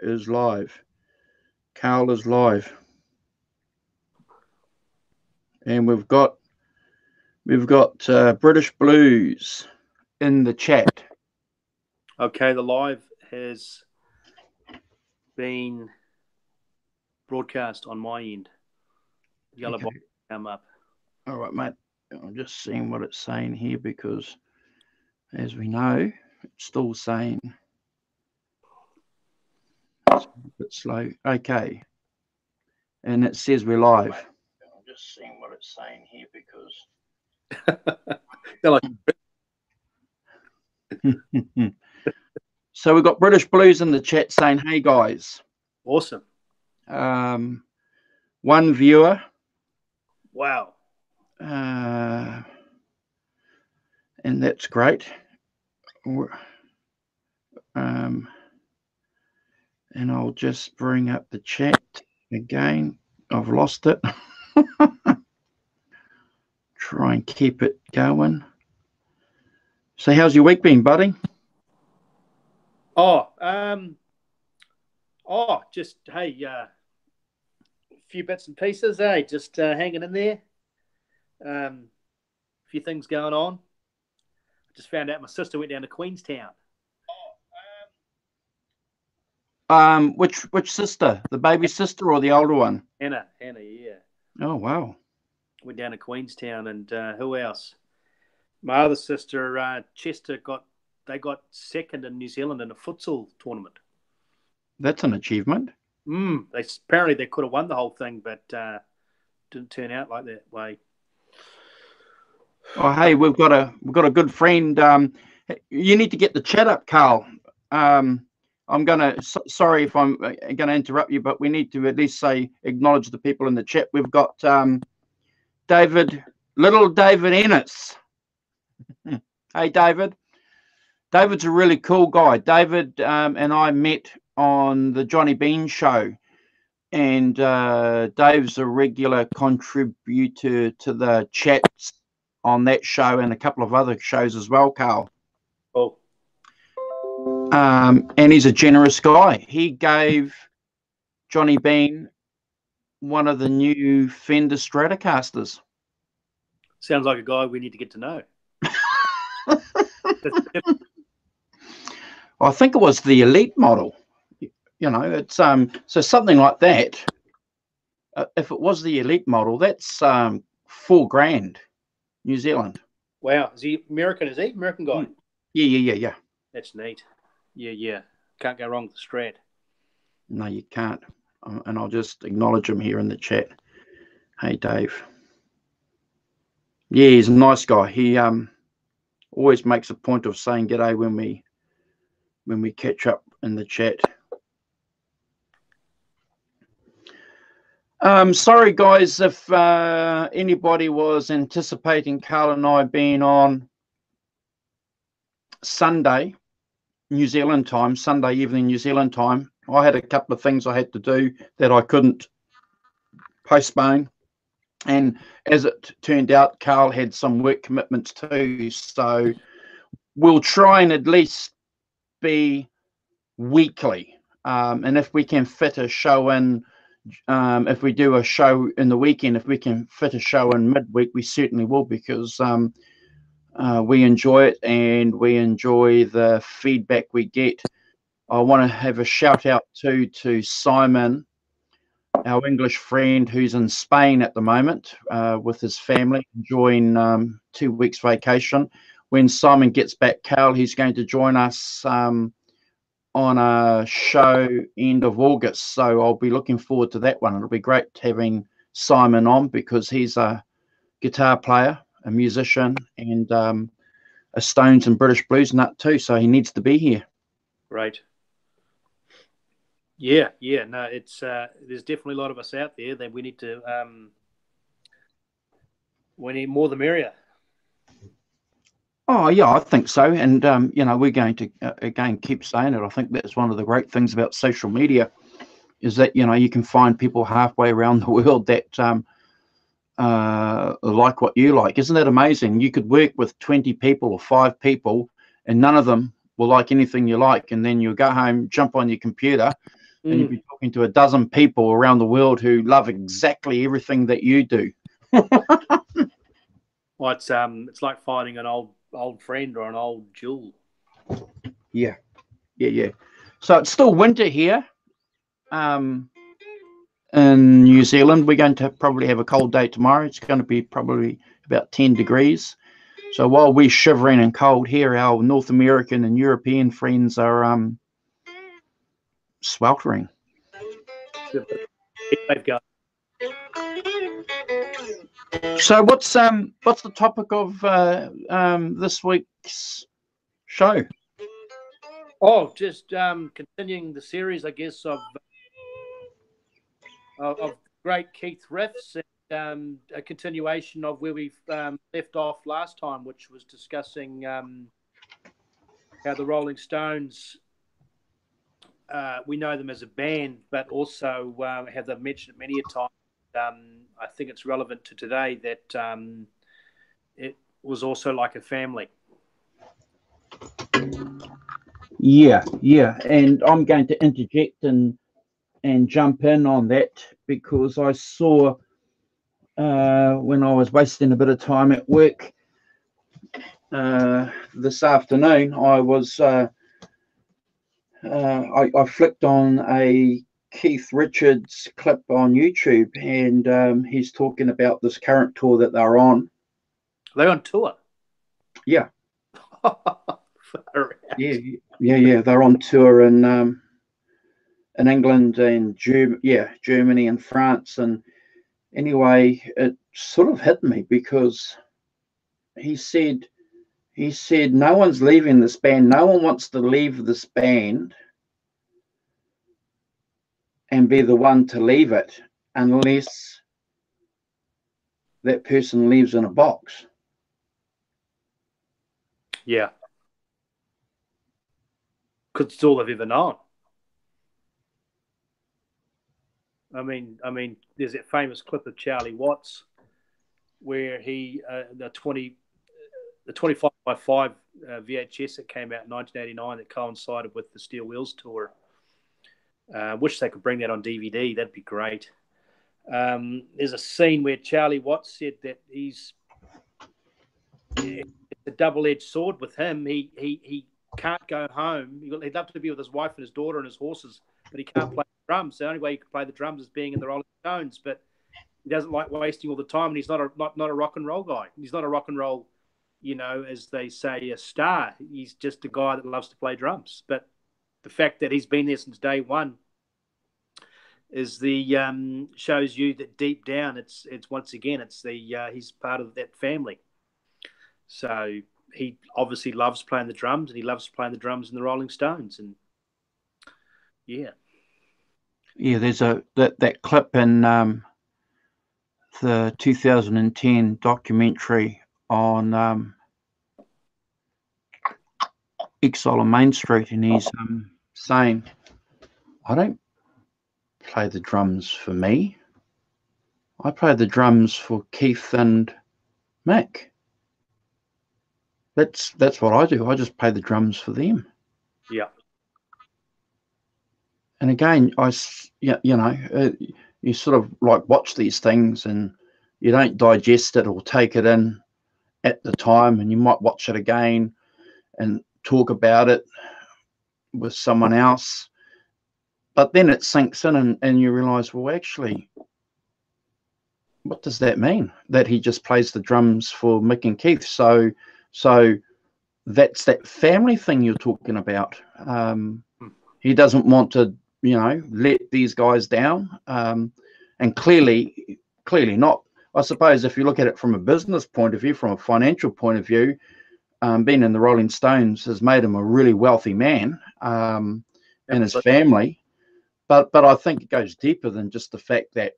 is live. Carl is live. And we've got British Blues in the chat. Okay, the live has been broadcast on my end. Yellow box come up. All right, mate. I'm just seeing what it's saying here because, as we know, it's still saying it's a bit slow. Okay. And it says we're live. I'm just seeing what it's saying here because. So we've got British Blues in the chat saying, hey, guys. Awesome. One viewer. Wow. And that's great. And I'll just bring up the chat again. I've lost it. Try and keep it going. So how's your week been, buddy? Just, hey, a few bits and pieces, just hanging in there. A few things going on. Just found out my sister went down to Queenstown. Which sister? The baby sister or the older one? Hannah, yeah. Oh, wow. Went down to Queenstown, and who else? My other sister, Chester, got second in New Zealand in a futsal tournament. That's an achievement. Apparently they could have won the whole thing, but didn't turn out like that way. Oh, hey, we've got a good friend. You need to get the chat up, Carl. Sorry if I'm gonna interrupt you, but we need to at least acknowledge the people in the chat. We've got little David Ennis. Hey, David. David's a really cool guy. David and I met on the Johnny Bean show, and Dave's a regular contributor to the chats on that show and a couple of other shows as well, Carl. Oh. And he's a generous guy. He gave Johnny Bean one of the new Fender Stratocasters. Sounds like a guy we need to get to know. I think it was the Elite model. You know, it's so something like that. If it was the Elite model, that's $4,000 New Zealand. Wow, is he American? Is he American guy? Yeah. That's neat. Yeah. Can't go wrong with the Strat. No, you can't. And I'll just acknowledge him here in the chat. Hey, Dave. Yeah, he's a nice guy. He always makes a point of saying g'day when we catch up in the chat. Sorry, guys, if anybody was anticipating Carl and I being on Sunday, New Zealand time, Sunday evening, New Zealand time. I had a couple of things I had to do that I couldn't postpone. And as it turned out, Carl had some work commitments too. So we'll try and at least be weekly. And if we can fit a show in, if we do a show in the weekend, if we can fit a show in midweek, we certainly will, because we enjoy it and we enjoy the feedback we get. I want to have a shout out to Simon, our English friend who's in Spain at the moment with his family, enjoying 2 weeks vacation. When Simon gets back, Carl, he's going to join us on a show end of August. So I'll be looking forward to that one. It'll be great having Simon on because he's a guitar player, a musician, and a Stones and British Blues nut too. So he needs to be here. Right. Yeah. No, it's there's definitely a lot of us out there that we need to we need more the merrier. Oh yeah, I think so. And we're going to again keep saying it. I think that's one of the great things about social media is that you can find people halfway around the world that like what you like. Isn't that amazing? You could work with 20 people or 5 people and none of them will like anything you like, and then you go home, jump on your computer, and you'd be talking to a dozen people around the world who love exactly everything that you do. Well, it's like finding an old friend or an old jewel. Yeah. So it's still winter here. In New Zealand, we're going to probably have a cold day tomorrow. It's going to be probably about 10 degrees. So while we're shivering and cold here, our North American and European friends are sweltering. They've got. So what's the topic of this week's show? Oh, just continuing the series, I guess, of great Keith riffs, and a continuation of where we've left off last time, which was discussing how the Rolling Stones, we know them as a band, but also have they mentioned it many a time. I think it's relevant to today that it was also like a family. Yeah, and I'm going to interject and jump in on that because I saw when I was wasting a bit of time at work this afternoon, I was I flicked on a Keith Richards clip on YouTube, and he's talking about this current tour that they're on. They're on tour. Yeah. Yeah. They're on tour in England and Germany and France. And anyway, it sort of hit me because he said no one's leaving this band. No one wants to leave this band and be the one to leave it unless that person lives in a box. Yeah. Because it's all they've ever known. I mean, there's that famous clip of Charlie Watts where he the 25x5 VHS that came out in 1989 that coincided with the Steel Wheels tour. Wish they could bring that on DVD. That'd be great. There's a scene where Charlie Watts said that it's a double-edged sword with him. He can't go home. He'd love to be with his wife and his daughter and his horses, but he can't play the drums. The only way he can play the drums is being in the Rolling Stones. But he doesn't like wasting all the time, and he's not a rock and roll guy. He's not a rock and roll, as they say, a star. He's just a guy that loves to play drums. But the fact that he's been there since day one is shows you that deep down it's once again he's part of that family. So he obviously loves playing the drums, and he loves playing the drums in the Rolling Stones, and there's that clip in the 2010 documentary on Exile on Main Street, and he's saying, I don't play the drums for me. I play the drums for Keith and Mick. That's what I do. I just play the drums for them. Yeah. And again, you sort of like watch these things and you don't digest it or take it in at the time, and you might watch it again and talk about it with someone else. But then it sinks in and you realize, well, actually, what does that mean? That he just plays the drums for Mick and Keith. So that's that family thing you're talking about. He doesn't want to, let these guys down. And clearly not. I suppose if you look at it from a business point of view, from a financial point of view, being in the Rolling Stones has made him a really wealthy man and his family. But I think it goes deeper than just the fact that,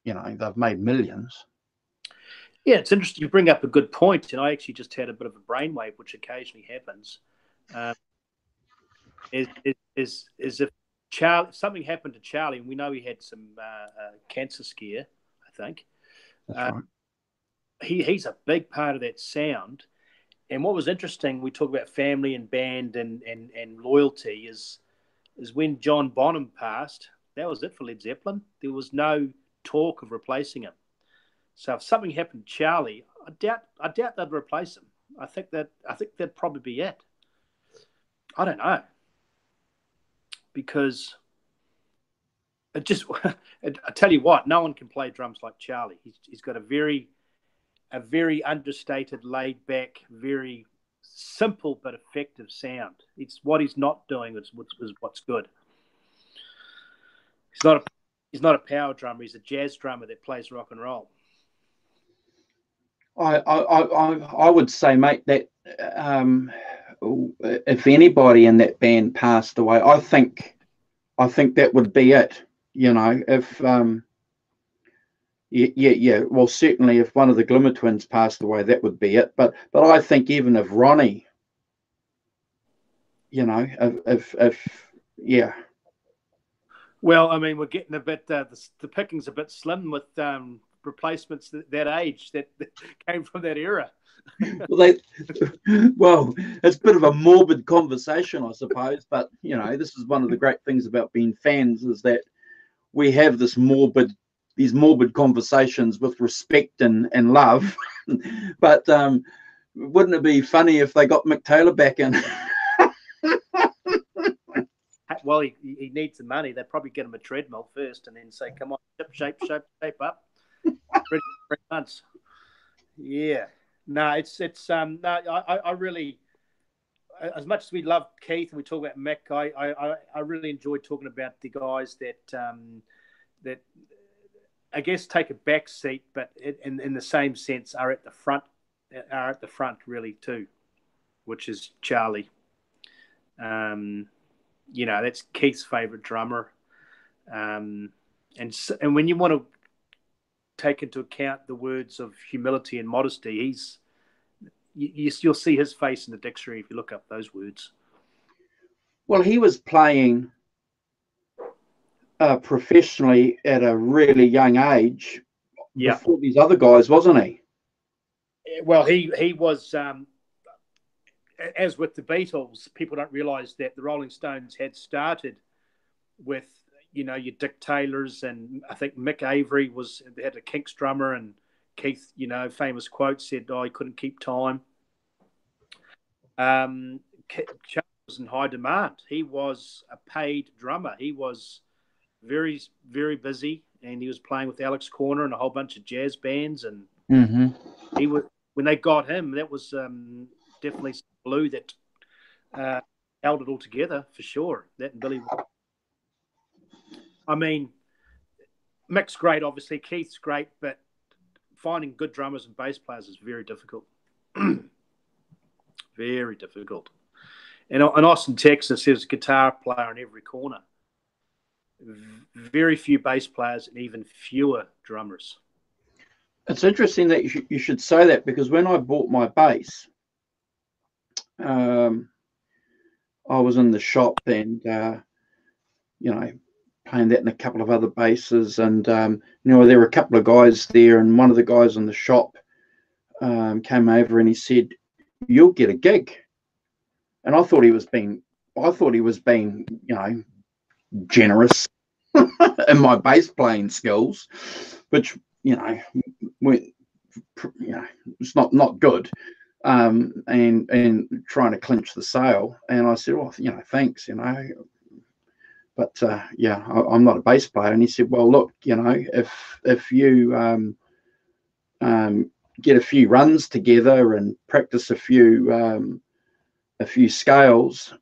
they've made millions. Yeah, it's interesting. You bring up a good point, and I actually just had a bit of a brainwave, which occasionally happens. Is if something happened to Charlie, and we know he had some cancer scare, I think. That's right. He's a big part of that sound. And what was interesting, we talk about family and band and loyalty, is is when John Bonham passed. That was it for Led Zeppelin. There was no talk of replacing him. So if something happened to Charlie, I doubt they'd replace him. I think that'd probably be it. I don't know, because it just I tell you what, no one can play drums like Charlie. He's got a very understated, laid back, very simple but effective sound. It's what he's not doing is what's good. He's not a power drummer. He's a jazz drummer that plays rock and roll. I would say, mate, that if anybody in that band passed away, I think that would be it. You know, if yeah. Well, certainly if one of the Glimmer twins passed away, that would be it. But I think even if Ronnie, you know, if yeah. Well, I mean, we're getting a bit the picking's a bit slim with replacements that age that came from that era. Well, it's a bit of a morbid conversation, I suppose. But you know, this is one of the great things about being fans is that we have these morbid conversations with respect and love. But wouldn't it be funny if they got Mick Taylor back in? Well, he needs the money. They'd probably get him a treadmill first and then say, come on, shape up. 3 months. Yeah. No, I really, as much as we love Keith and we talk about Mick, I really enjoy talking about the guys that I guess take a back seat, but in the same sense are at the front really too, which is Charlie. You know, that's Keith's favorite drummer. And when you want to take into account the words of humility and modesty, you'll see his face in the dictionary if you look up those words. Well, he was playing professionally at a really young age before these other guys, wasn't he? Well, he was, as with the Beatles, people don't realise that the Rolling Stones had started with, you know, your Dick Taylors, and I think Mick Avery they had a Kinks drummer, and Keith, you know, famous quote said, he couldn't keep time. Charlie was in high demand. He was a paid drummer. He was very, very busy, and he was playing with Alex Corner and a whole bunch of jazz bands. And he was, when they got him, that was definitely some glue that held it all together for sure. That and Billy. I mean, Mick's great, obviously. Keith's great, but finding good drummers and bass players is very difficult. Very difficult. And in Austin, Texas, there's a guitar player in every corner. Very few bass players and even fewer drummers. It's interesting that you should say that, because when I bought my bass, I was in the shop and, you know, playing that in a couple of other basses, and you know, there were a couple of guys there, and one of the guys in the shop came over and he said, "You'll get a gig." And I thought he was being, you know, generous in my bass playing skills, which, you know, it's not good. And trying to clinch the sale. And I said, "Well, you know, thanks, you know, but I'm not a bass player." And he said, "Well, look, you know, if you get a few runs together and practice a few scales,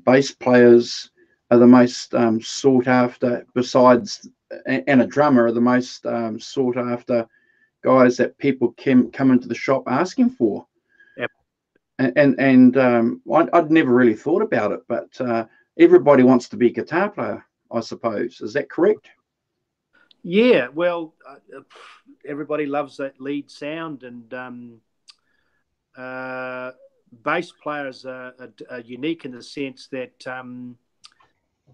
bass players are the most sought after, besides, and a drummer are the most sought after guys that people come into the shop asking for." Yep. And I'd never really thought about it, but everybody wants to be a guitar player, I suppose. Is that correct? Yeah, well, everybody loves that lead sound, and bass players are unique in the sense that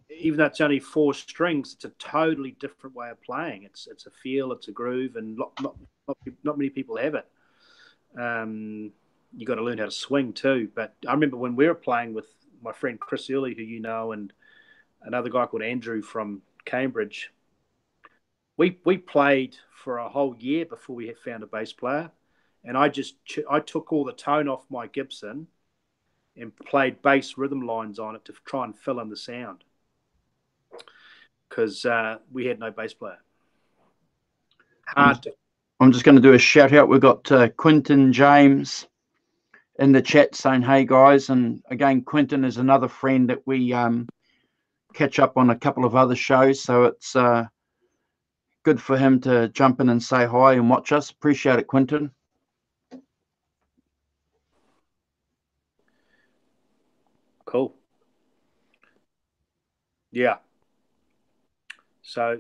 even though it's only 4 strings, it's a totally different way of playing. It's a feel, it's a groove, and not many people have it. You got to learn how to swing too. But I remember when we were playing with my friend Chris Early, who you know, and another guy called Andrew from Cambridge. We played for a whole year before we had found a bass player, and I took all the tone off my Gibson and played bass rhythm lines on it to try and fill in the sound because we had no bass player. I'm just going to do a shout out. We've got Quinton James in the chat saying, hey guys. And again, Quinton is another friend that we catch up on a couple of other shows. So it's good for him to jump in and say hi and watch us. Appreciate it, Quinton. Cool. Yeah. So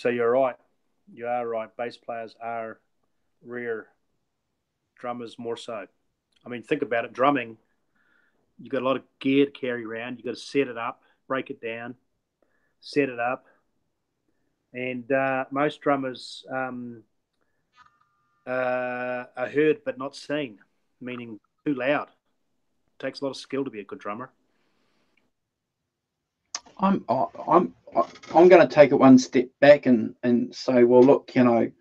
you're right. You are right. Bass players are rare. Drummers more so. I mean, think about it. Drumming, you got a lot of gear to carry around. You got to set it up, break it down, set it up, and most drummers are heard but not seen, meaning too loud. It takes a lot of skill to be a good drummer. I'm going to take it one step back and say, well, look, you know,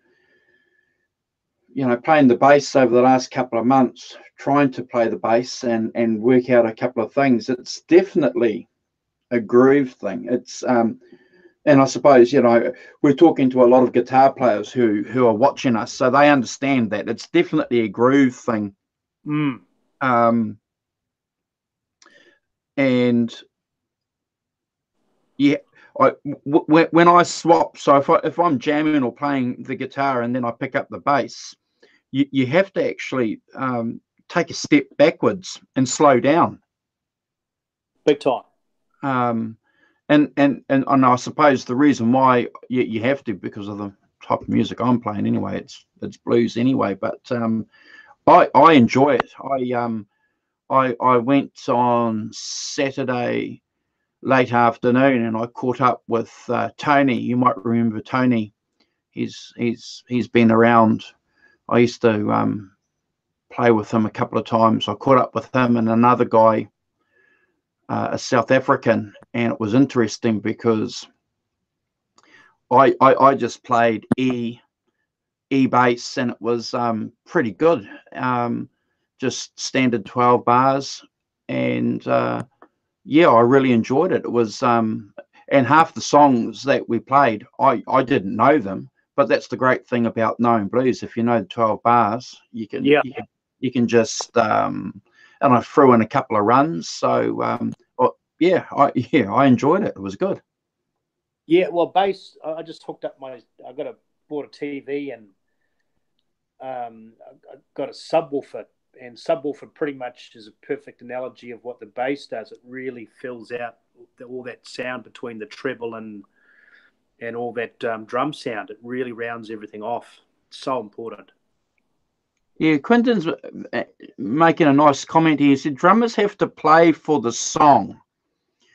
playing the bass over the last couple of months, trying to play the bass and work out a couple of things. It's definitely a groove thing. It's and I suppose, you know, we're talking to a lot of guitar players who are watching us, so they understand that it's definitely a groove thing. And yeah, when I swap, so if I'm jamming or playing the guitar and then I pick up the bass, you have to actually take a step backwards and slow down. Big time. And I suppose the reason why you have to, because of the type of music I'm playing anyway, it's blues anyway. But I enjoy it. I went on Saturday late afternoon and I caught up with Tony. You might remember Tony. He's been around. I used to play with him a couple of times. I caught up with him and another guy, a South African, and it was interesting because I just played E bass and it was pretty good, just standard 12 bars, and yeah, I really enjoyed it. It was and half the songs that we played, I didn't know them, but that's the great thing about knowing blues. If you know the 12 bars, you can just and I threw in a couple of runs, so I enjoyed it. It was good. Yeah, well, bass. I just hooked up bought a TV and I got a subwoofer, and subwoofer pretty much is a perfect analogy of what the bass does. It really fills out all that sound between the treble and all that drum sound. It really rounds everything off. It's so important. Yeah, Quinton's making a nice comment here. He said drummers have to play for the song.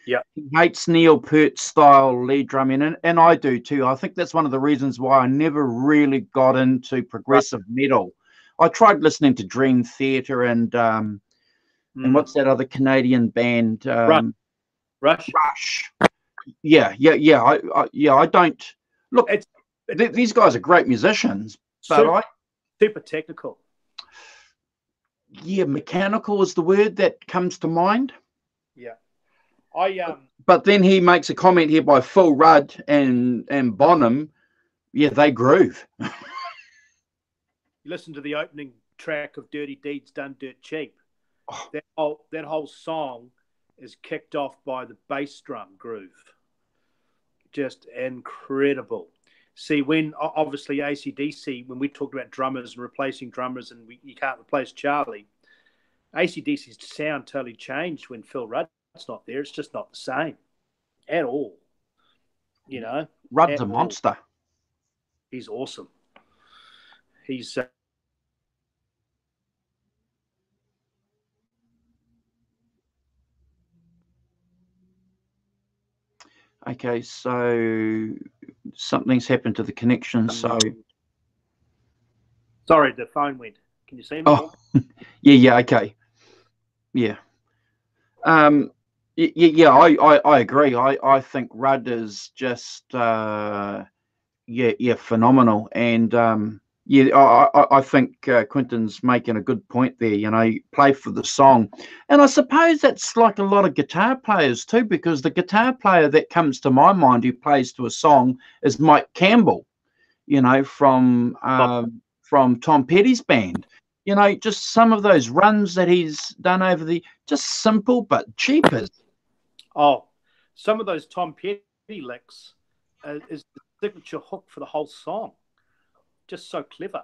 Yeah, he hates Neil Peart style lead drumming, and I do too. I think that's one of the reasons why I never really got into progressive metal. I tried listening to Dream Theater and what's that other Canadian band? Rush. Yeah. I don't look. These guys are great musicians, but super technical. Yeah, mechanical is the word that comes to mind. Yeah. But then he makes a comment here by Phil Rudd and Bonham. Yeah, they groove. You listen to the opening track of Dirty Deeds Done Dirt Cheap. Oh. That whole song is kicked off by the bass drum groove. Just incredible. See, when obviously AC/DC, when we talked about drummers and replacing drummers, and you can't replace Charlie, AC/DC's sound totally changed when Phil Rudd's not there. It's just not the same at all. You know, Rudd's a monster. He's awesome. He's okay, so something's happened to the connection. So sorry, the phone went. Can you see me? Oh, yeah, okay, yeah. Yeah, I agree. I think Rudd is just yeah, phenomenal. And yeah, I think Quinton's making a good point there. You know, play for the song, and I suppose that's like a lot of guitar players too, because the guitar player that comes to my mind who plays to a song is Mike Campbell. You know, from Tom Petty's band. You know, just some of those runs that he's done over the just simple but cheapers. Oh, some of those Tom Petty licks is the signature hook for the whole song. Just so clever.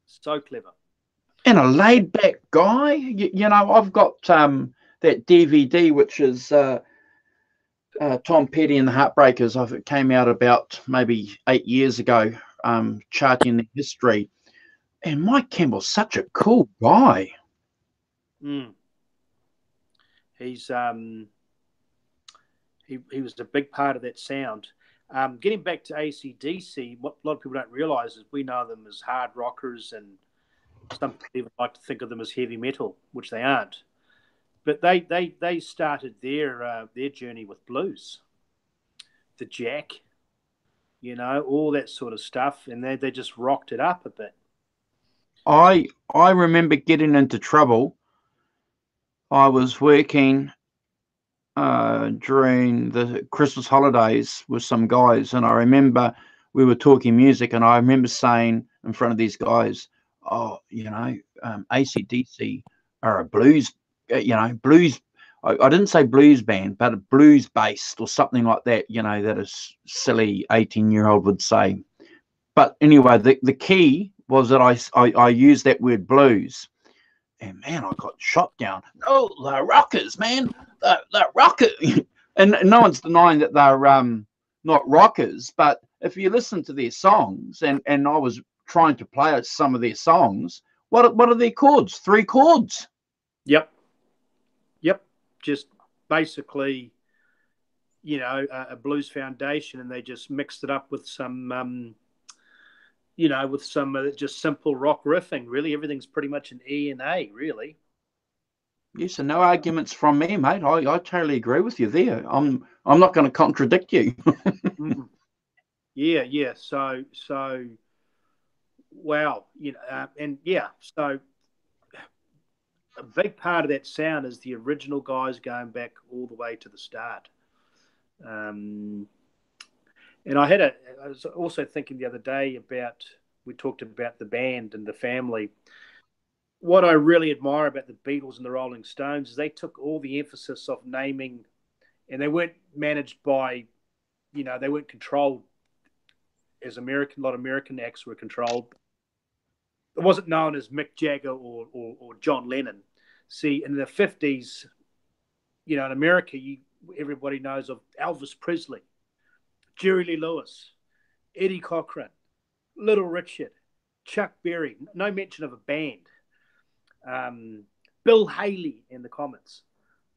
So clever. And a laid back guy. You know, I've got that DVD, which is Tom Petty and the Heartbreakers. It came out about maybe 8 years ago, charting the history. And Mike Campbell's such a cool guy. Mm. He's he was a big part of that sound. Getting back to AC/DC, what a lot of people don't realise is we know them as hard rockers, and some people even like to think of them as heavy metal, which they aren't. But they started their journey with blues, the Jack, you know, all that sort of stuff, and they just rocked it up a bit. I remember getting into trouble. I was working during the Christmas holidays with some guys, and I remember we were talking music, and I remember saying in front of these guys, "Oh, you know, AC/DC are a blues, you know, blues." I didn't say blues band, but a blues based or something like that. You know, that a silly 18-year-old would say. But anyway, the key was that I used that word blues. And man, I got shot down. No, they're rockers, man. They're rockers. And no one's denying that they're not rockers. But if you listen to their songs, and I was trying to play some of their songs, what are their chords? 3 chords. Yep. Just basically, you know, a blues foundation, and they just mixed it up with some, you know, with some just simple rock riffing. Really, everything's pretty much an E and A, really. Yes, and no arguments from me, mate. I totally agree with you there. I'm not going to contradict you. Yeah. So, wow, you know, and yeah, so a big part of that sound is the original guys going back all the way to the start. And I was also thinking the other day about, we talked about the band and the family. What I really admire about the Beatles and the Rolling Stones is they took all the emphasis of naming, and they weren't managed by, you know, they weren't controlled as American. A lot of American acts were controlled. It wasn't known as Mick Jagger or John Lennon. See, in the 50s, you know, in America, everybody knows of Elvis Presley, Jerry Lee Lewis, Eddie Cochran, Little Richard, Chuck Berry. No mention of a band. Bill Haley in the comments.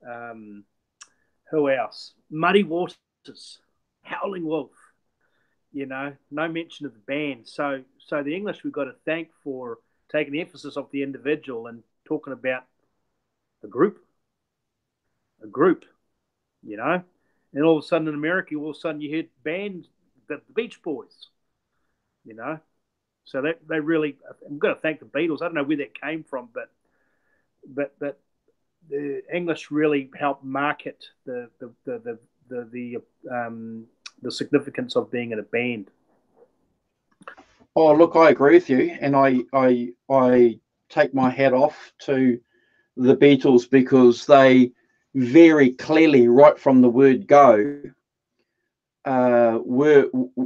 Who else? Muddy Waters, Howling Wolf. You know, no mention of the band. So the English we've got to thank for taking the emphasis off the individual and talking about a group, you know. And all of a sudden in America, all of a sudden you heard band, the Beach Boys, you know. So that they really, I'm going to thank the Beatles. I don't know where that came from, but the English really helped market the significance of being in a band. Oh, look, I agree with you, and I take my hat off to the Beatles because they very clearly, right from the word go,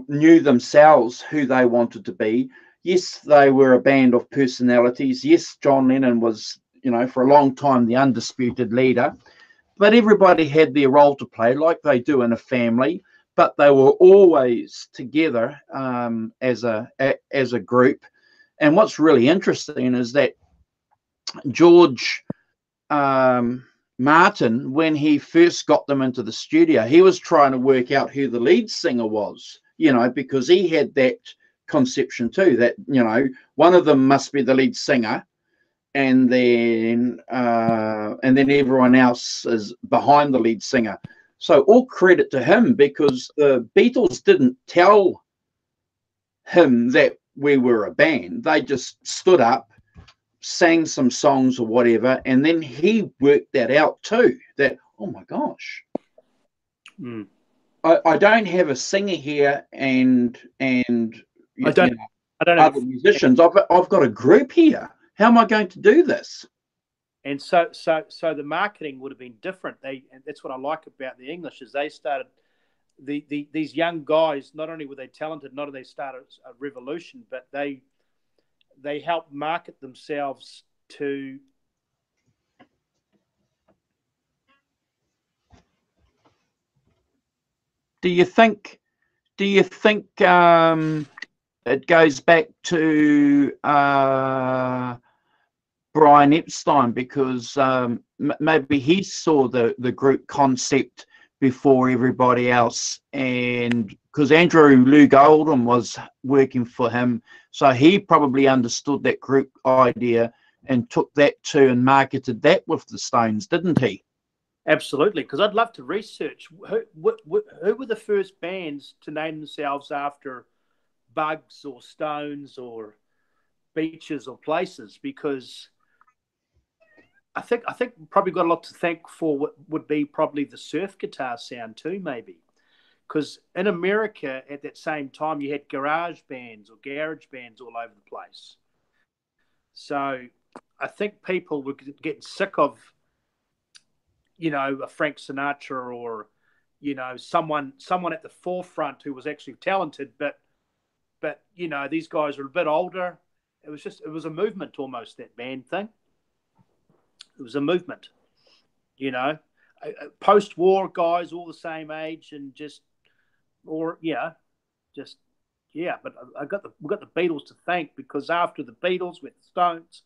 knew themselves who they wanted to be. Yes, they were a band of personalities. Yes, John Lennon was, you know, for a long time the undisputed leader, but everybody had their role to play, like they do in a family. But they were always together as a group. And what's really interesting is that George Martin, when he first got them into the studio, he was trying to work out who the lead singer was, you know, because he had that conception too, that, you know, one of them must be the lead singer and then everyone else is behind the lead singer. So all credit to him, because the Beatles didn't tell him that we were a band. They just stood up, sang some songs or whatever, and then he worked that out too. That, oh my gosh, I don't have a singer here and I don't other musicians. I've got a group here. How am I going to do this? And so the marketing would have been different. And that's what I like about the English, is they started these young guys. Not only were they talented, not only they started a revolution, but they helped market themselves to. Do you think it goes back to Brian Epstein, because maybe he saw the group concept before everybody else, and because Andrew Loog Oldham was working for him, so he probably understood that group idea and took that too and marketed that with the Stones, didn't he? Absolutely, because I'd love to research who were the first bands to name themselves after Bugs or Stones or beaches or places, because I think probably got a lot to thank for what would be probably the surf guitar sound too, maybe. Because in America at that same time, you had garage bands or garage bands all over the place. So I think people were getting sick of, a Frank Sinatra or, someone at the forefront who was actually talented, but these guys are a bit older. It was a movement almost, that band thing. It was a movement, post-war guys all the same age and but we've got the Beatles to thank, because after the Beatles with the Stones,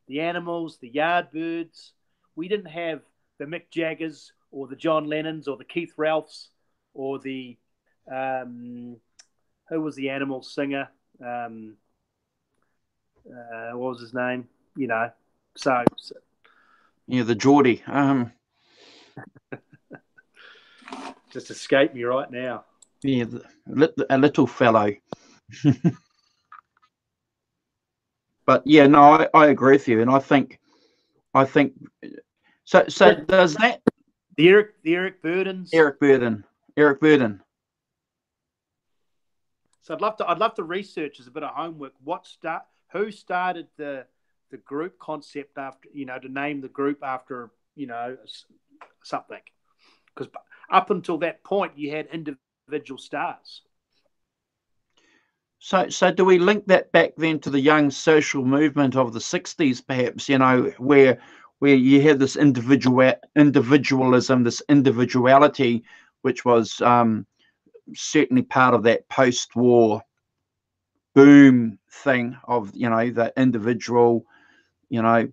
the Animals, the Yardbirds, we didn't have the Mick Jaggers or the John Lennons or the Keith Ralphs or the who was the Animals singer? What was his name? So yeah, the Geordie. Just escaped me right now. Yeah, a little fellow. But yeah, no, I agree with you, and I think so. Does that the Eric Burdens? Eric Burden. So I'd love to research as a bit of homework. Who started the group concept after, to name the group after, something, because up until that point you had individual stars. So do we link that back then to the young social movement of the 60s, perhaps, where you had this individualism, this individuality, which was certainly part of that post-war boom thing of, the individual,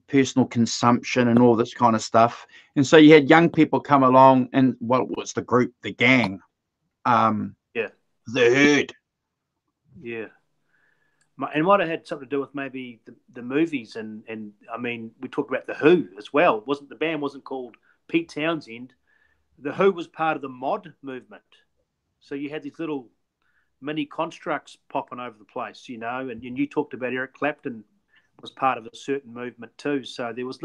personal consumption and all this kind of stuff. And so you had young people come along and, what's the group? The Gang. The Herd. Yeah. And what it had something to do with maybe the movies and I mean, we talked about the Who as well. The band wasn't called Pete Townsend. The Who was part of the mod movement. So you had these little mini constructs popping over the place, and you talked about Eric Clapton was part of a certain movement too. So there was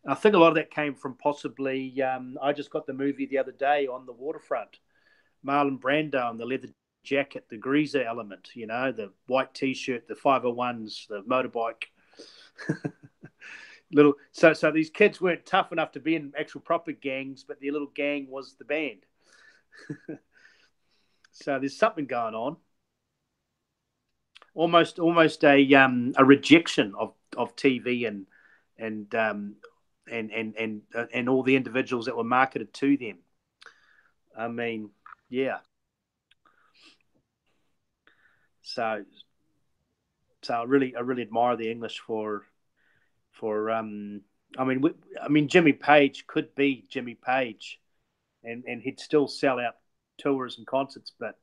I think a lot of that came from possibly, I just got the movie the other day, On the Waterfront. Marlon Brando and the leather jacket, the greaser element, the white T-shirt, the 501s, the motorbike. So these kids weren't tough enough to be in actual proper gangs, but their little gang was the band. So there's something going on. Almost a rejection of TV and all the individuals that were marketed to them. I mean, yeah. So I really admire the English for Jimmy Page could be Jimmy Page, and he'd still sell out tours and concerts, but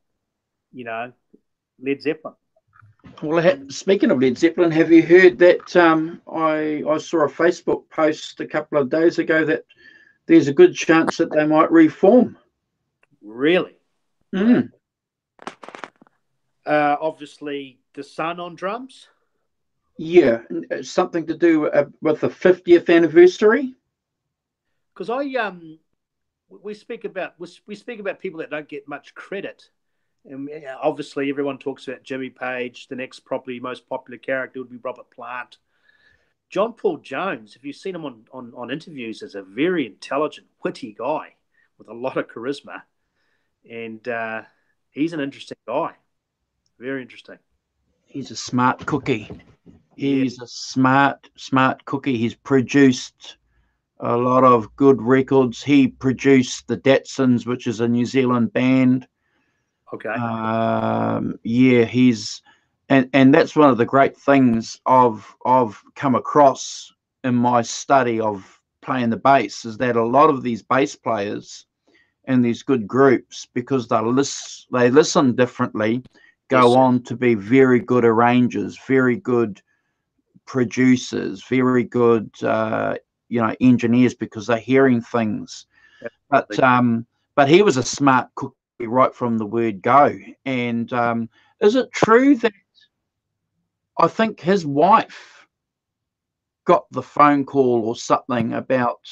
Led Zeppelin. Well, speaking of Led Zeppelin, have you heard that I saw a Facebook post a couple of days ago that there's a good chance that they might reform? Really? Mm. Obviously, the son on drums. Yeah, something to do with the 50th anniversary. Because we speak about people that don't get much credit, and obviously everyone talks about Jimmy Page. The next probably most popular character would be Robert Plant. John Paul Jones, if you've seen him on interviews, is a very intelligent, witty guy with a lot of charisma, and he's an interesting guy. Very interesting. He's a smart cookie. Yeah. He's a smart cookie. He's produced a lot of good records. He produced the Datsuns, which is a New Zealand band. Okay. Yeah, and that's one of the great things I've come across in my study of playing the bass, is that a lot of these bass players and these good groups, because they listen differently, go on to be very good arrangers, very good producers, very good engineers, because they're hearing things. But he was a smart cookie right from the word go. And is it true that I think his wife got the phone call or something about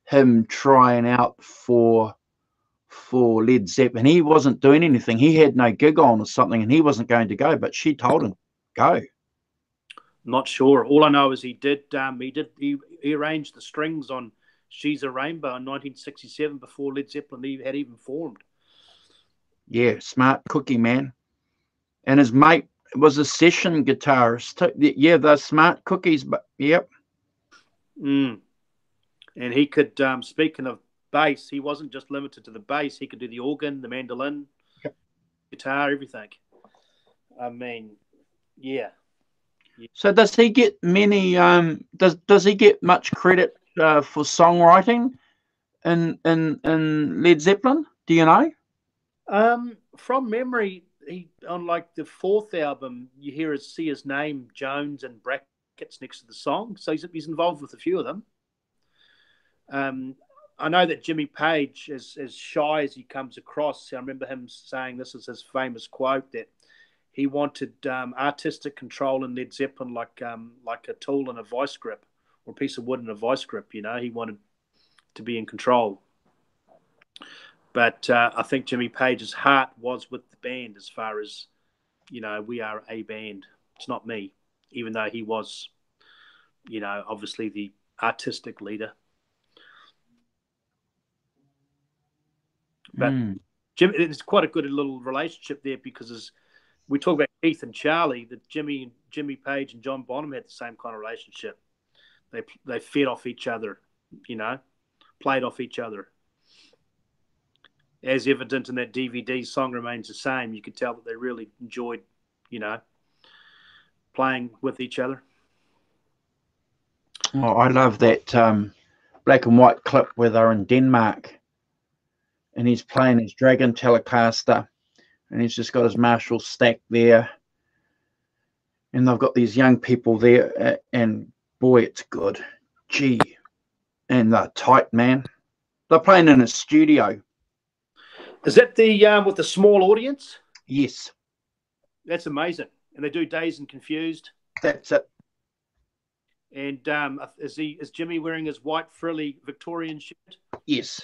him trying out for Led Zeppelin? He wasn't doing anything. He had no gig on or something, and he wasn't going to go, but she told him, go. Not sure. All I know is he arranged the strings on She's a Rainbow in 1967 before Led Zeppelin had even formed. Yeah, smart cookie, man. And his mate was a session guitarist too. Yeah, they're smart cookies, but yep. And he could, speaking of bass, he wasn't just limited to the bass. He could do the organ, the mandolin, guitar, everything. I mean, yeah. So does he get many? Does he get much credit for songwriting in Led Zeppelin? Do you know? From memory, he on like the fourth album, you see his name Jones in brackets next to the song, so he's involved with a few of them. I know that Jimmy Page, as shy as he comes across, I remember him saying, this is his famous quote, that he wanted artistic control in Led Zeppelin like a tool in a vice grip, or a piece of wood in a vice grip. You know, he wanted to be in control. But I think Jimmy Page's heart was with the band, as far as, we are a band. It's not me, even though he was, obviously the artistic leader. But Jimmy, it's quite a good little relationship there, because we talk about Keith and Charlie, that Jimmy Page and John Bonham had the same kind of relationship. They fed off each other, played off each other. As evident in that DVD, Song Remains the Same, you could tell that they really enjoyed, playing with each other. Oh, I love that black and white clip where they're in Denmark and he's playing his Dragon Telecaster and he's just got his Marshall stack there. And they've got these young people there, and boy, it's good. Gee, and they're tight, man. They're playing in a studio. Is that the with the small audience? Yes. That's amazing. And they do Dazed and Confused. That's it. And is Jimmy wearing his white frilly Victorian shirt? Yes.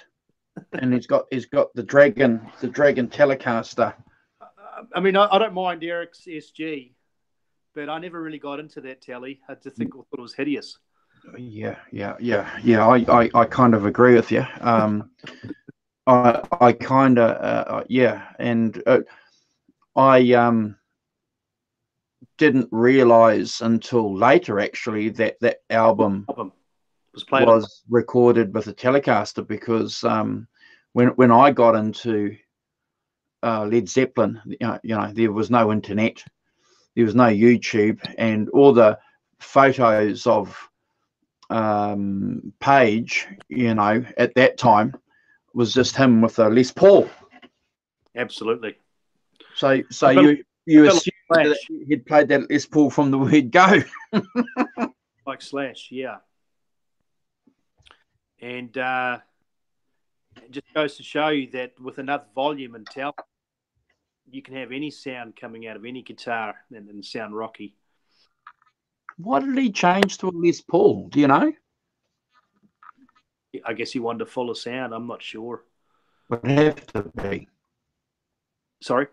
And he's got the Dragon Telecaster. I mean, I don't mind Eric's SG, but I never really got into that telly. I just thought it was hideous. Yeah. I kind of agree with you. I kind of and I didn't realize until later actually that album was recorded with a Telecaster, because when I got into Led Zeppelin, there was no internet, there was no YouTube, and all the photos of Page, at that time, was just him with a Les Paul. Absolutely. So you assume Slash. he'd played that Les Paul from the word go. Like Slash, yeah. And it just goes to show you that with enough volume and talent, you can have any sound coming out of any guitar and sound rocky. Why did he change to a Les Paul? Do you know? I guess he wanted a fuller sound. I'm not sure. It would have to be. Sorry?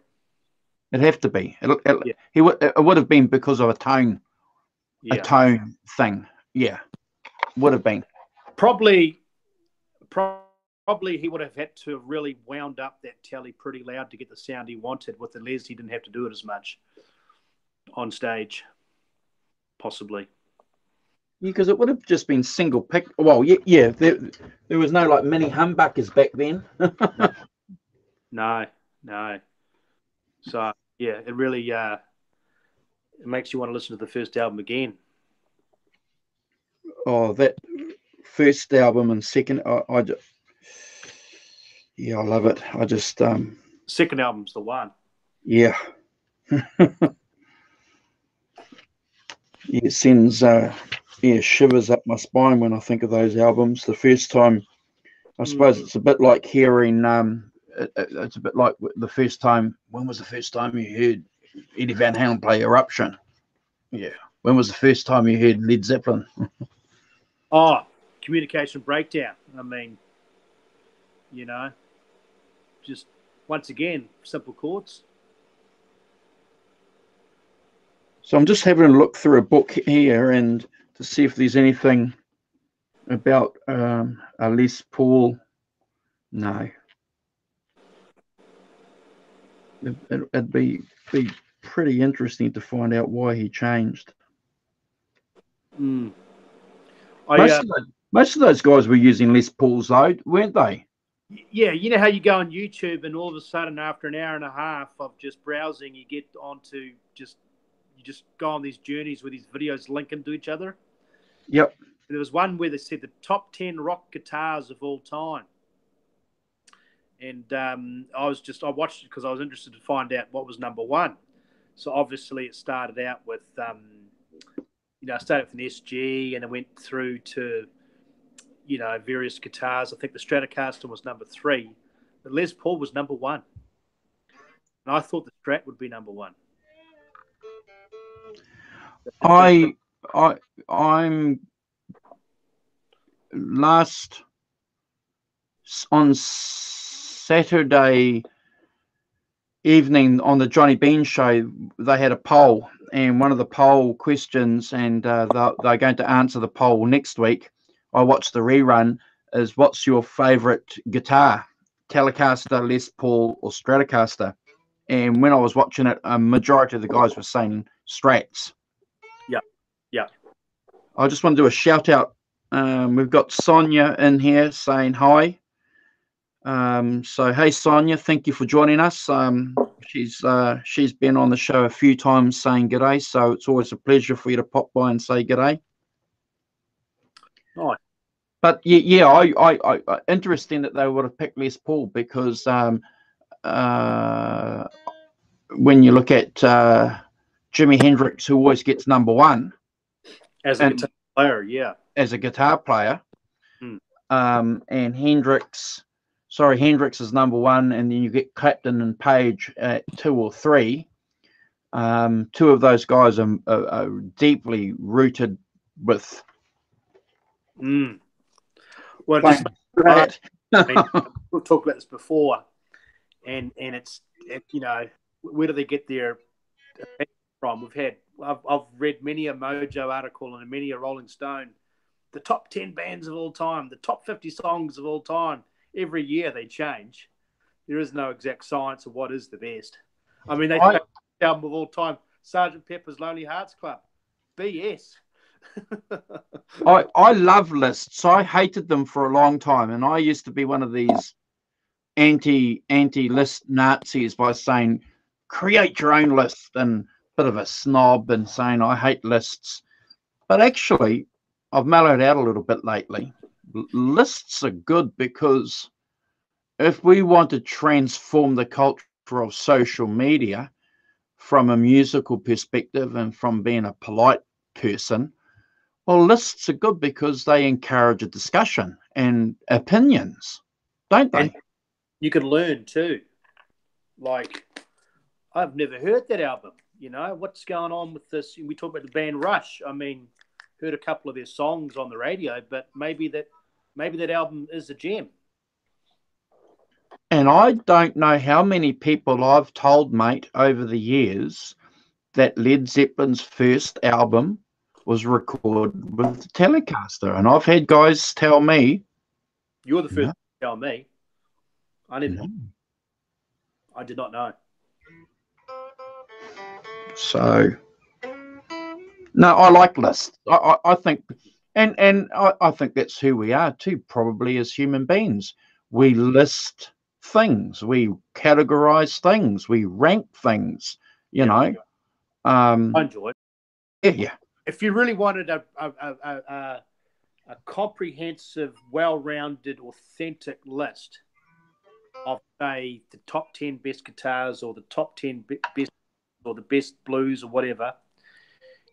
It'd have to be. Yeah. It would have been because of a tone thing. Yeah, would have been. Probably he would have had to have really wound up that telly pretty loud to get the sound he wanted. With the Les, he didn't have to do it as much on stage, possibly. Because it would have just been single pick. Well, yeah. There was no like mini humbuckers back then. No. So yeah, it really it makes you want to listen to the first album again. Oh, that first album and second, I love it. I just second album's the one. Yeah. It sends shivers up my spine when I think of those albums. The first time, I suppose it's a bit like hearing it's a bit like the first time. When was the first time you heard Eddie Van Halen play Eruption? Yeah. When was the first time you heard Led Zeppelin? Communication Breakdown. I mean, just once again, simple chords. So I'm just having a look through a book here and to see if there's anything about a Les Paul. No. It'd be pretty interesting to find out why he changed. Most of those guys were using Les Pauls, though, weren't they? Yeah, you know how you go on YouTube and all of a sudden, after an hour and a half of just browsing, you get onto you just go on these journeys where these videos link into each other. Yep. There was one where they said the top 10 rock guitars of all time. And I watched it because I was interested to find out what was number one. So obviously it started out with, I started with an SG and it went through to, various guitars. I think the Stratocaster was number 3. But Les Paul was number 1. And I thought the Strat would be number 1. I'm on Saturday evening on the Johnny Bean show, they had a poll, and one of the poll questions, and they're going to answer the poll next week. I watched the rerun. Is what's your favorite guitar, Telecaster, Les Paul, or Stratocaster? And when I was watching it, a majority of the guys were saying Strats. Yeah. I just want to do a shout out. We've got Sonia in here saying hi. So hey Sonia, thank you for joining us. She's been on the show a few times saying g'day, so it's always a pleasure for you to pop by and say g'day. Right. But yeah, I interesting that they would have picked Les Paul because when you look at Jimi Hendrix, who always gets number 1 as a guitar player, yeah, as a guitar player, and Hendrix is number 1, and then you get Clapton and Page at 2 or 3. 2 of those guys are deeply rooted with. Well, we've talked about this before, and it's where do they get their from? I've read many a Mojo article and many a Rolling Stone, the top 10 bands of all time, the top 50 songs of all time. Every year they change. There is no exact science of what is the best. I mean, they take the album of all time, Sgt. Pepper's Lonely Hearts Club. BS. I love lists. I hated them for a long time, and I used to be one of these anti-list Nazis by saying, create your own list, and bit of a snob and saying I hate lists. But actually, I've mellowed out a little bit lately. Lists are good because if we want to transform the culture of social media, from a musical perspective and from being a polite person, well, lists are good because they encourage a discussion and opinions, don't they? And you can learn too. Like, I've never heard that album. You know, what's going on with this? We talk about the band Rush. I mean, heard a couple of their songs on the radio, but maybe that album is a gem. And I don't know how many people I've told, mate, over the years that Led Zeppelin's first album was recorded with the Telecaster. And I've had guys tell me. You're the first to tell me. I did not know. So, no, I like lists. I think, and I think that's who we are too, probably as human beings. We list things, we categorize things, we rank things, you know. I enjoy it. Yeah. If you really wanted a comprehensive, well-rounded, authentic list of, say, the top 10 best guitars or the top 10 best or the best blues or whatever,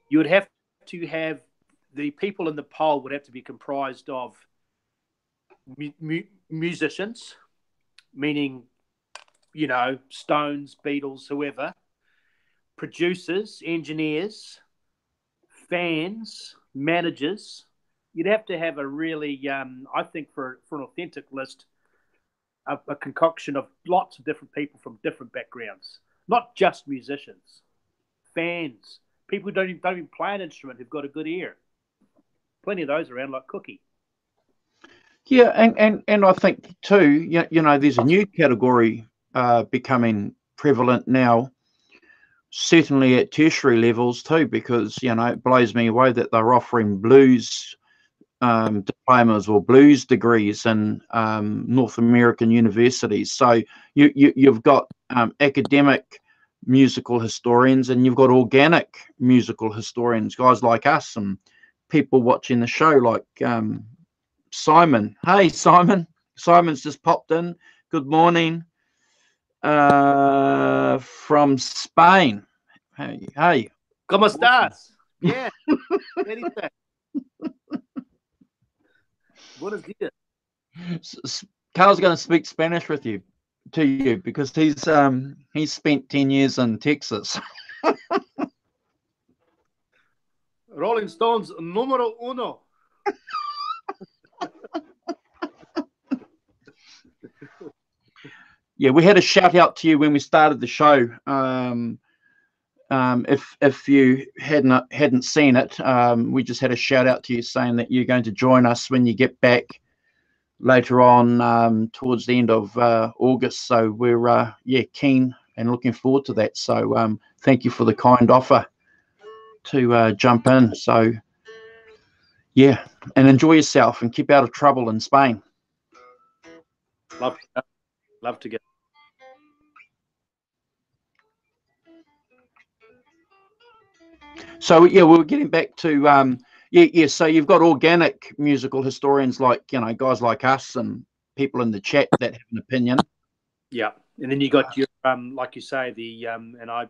you would have to have the people in the poll would have to be comprised of musicians, meaning, you know, Stones, Beatles, whoever, producers, engineers, fans, managers. You'd have to have a really, I think for an authentic list, a concoction of lots of different people from different backgrounds, not just musicians, fans, people who don't even play an instrument who've got a good ear. Plenty of those around like Cookie. Yeah, and I think too, you know, there's a new category becoming prevalent now, certainly at tertiary levels too, because, you know, it blows me away that they're offering blues diplomas or blues degrees in North American universities. So you've got academic musical historians and you've got organic musical historians, guys like us and people watching the show like Simon. Hey, Simon. Simon's just popped in. Good morning from Spain. Hey. ¿Cómo estás? Yeah. Buenos dias. Carl's going to speak Spanish to you because he's spent 10 years in Texas. Rolling Stones número uno. Yeah, we had a shout out to you when we started the show. If you hadn't seen it, we just had a shout out to you saying that you're going to join us when you get back later on towards the end of August. So we're keen and looking forward to that. So thank you for the kind offer to jump in. So yeah, and enjoy yourself and keep out of trouble in Spain. Love to get. So yeah, we're getting back to so you've got organic musical historians like, you know, guys like us and people in the chat that have an opinion. Yeah, and then you got your like you say, the and I.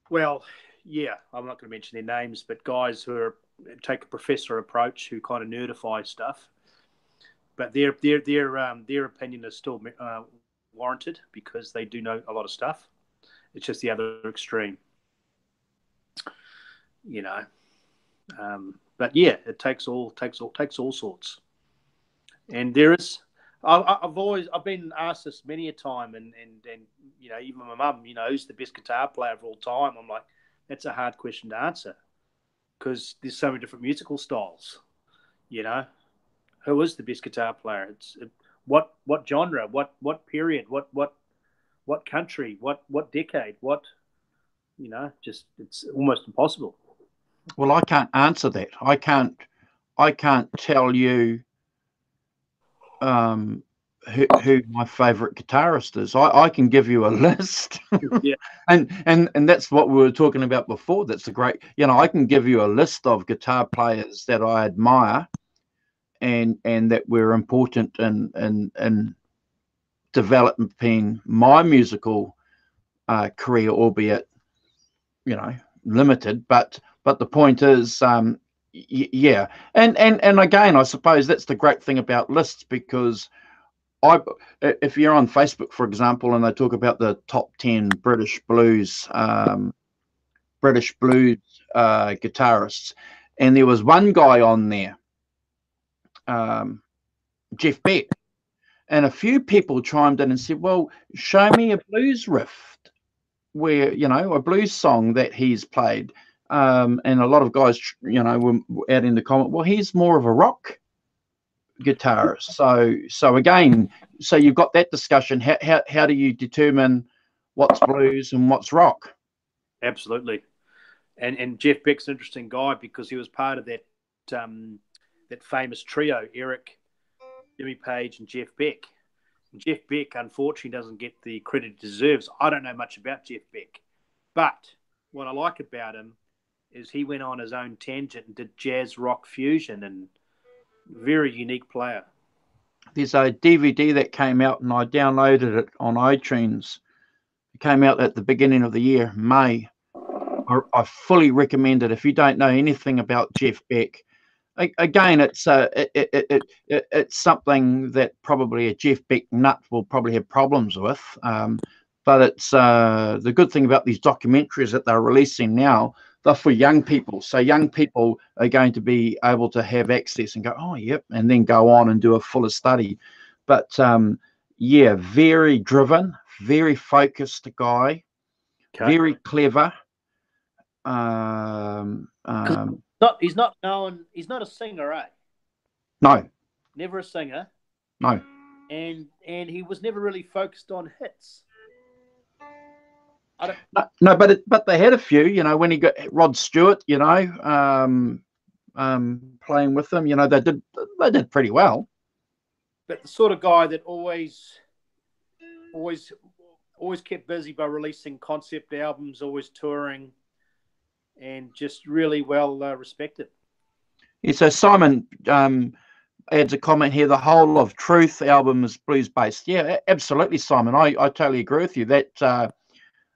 Well, yeah, I'm not going to mention their names, but guys who take a professor approach, who kind of nerdify stuff, but their opinion is still warranted because they do know a lot of stuff. It's just the other extreme, you know. But yeah, it takes all sorts, and there is. I've been asked this many a time, and you know, even my mum, you know, who's the best guitar player of all time? I'm like, that's a hard question to answer because there's so many different musical styles. You know, who is the best guitar player? What genre? What period? What country? What decade? What, you know? Just it's almost impossible. Well, I can't answer that. I can't tell you who my favorite guitarist is. I can give you a list. Yeah. and that's what we were talking about before. That's a great, you know, I can give you a list of guitar players that I admire and that were important in developing my musical career, albeit limited. But the point is, yeah, and again, I suppose that's the great thing about lists, because if you're on Facebook, for example, and they talk about the top 10 British blues guitarists, and there was one guy on there, Jeff Beck, and a few people chimed in and said, well, show me a blues riff where, a blues song that he's played. And a lot of guys, were out in the comment, well, he's more of a rock guitarist. So again, so you've got that discussion. How do you determine what's blues and what's rock? Absolutely. And Jeff Beck's an interesting guy, because he was part of that famous trio, Eric, Jimmy Page, and Jeff Beck. And Jeff Beck, unfortunately, doesn't get the credit he deserves. I don't know much about Jeff Beck, but what I like about him is he went on his own tangent and did jazz rock fusion, and very unique player. There's a DVD that came out, and I downloaded it on iTunes. It came out at the beginning of the year, May. I fully recommend it if you don't know anything about Jeff Beck. Again, it's something that probably a Jeff Beck nut will probably have problems with. But it's the good thing about these documentaries that they're releasing now, they're for young people. So young people are going to be able to have access and go, oh, yep, and then go on and do a fuller study. But yeah, very driven, very focused guy, very clever. He's not known. He's not a singer, eh? No. Never a singer. No. And he was never really focused on hits. No, but they had a few. When he got Rod Stewart, playing with them, they did pretty well. But the sort of guy that always kept busy by releasing concept albums, always touring, and just really well respected. Yeah, so Simon adds a comment here. The Whole of Truth album is blues based. Yeah, absolutely, Simon. I totally agree with you. That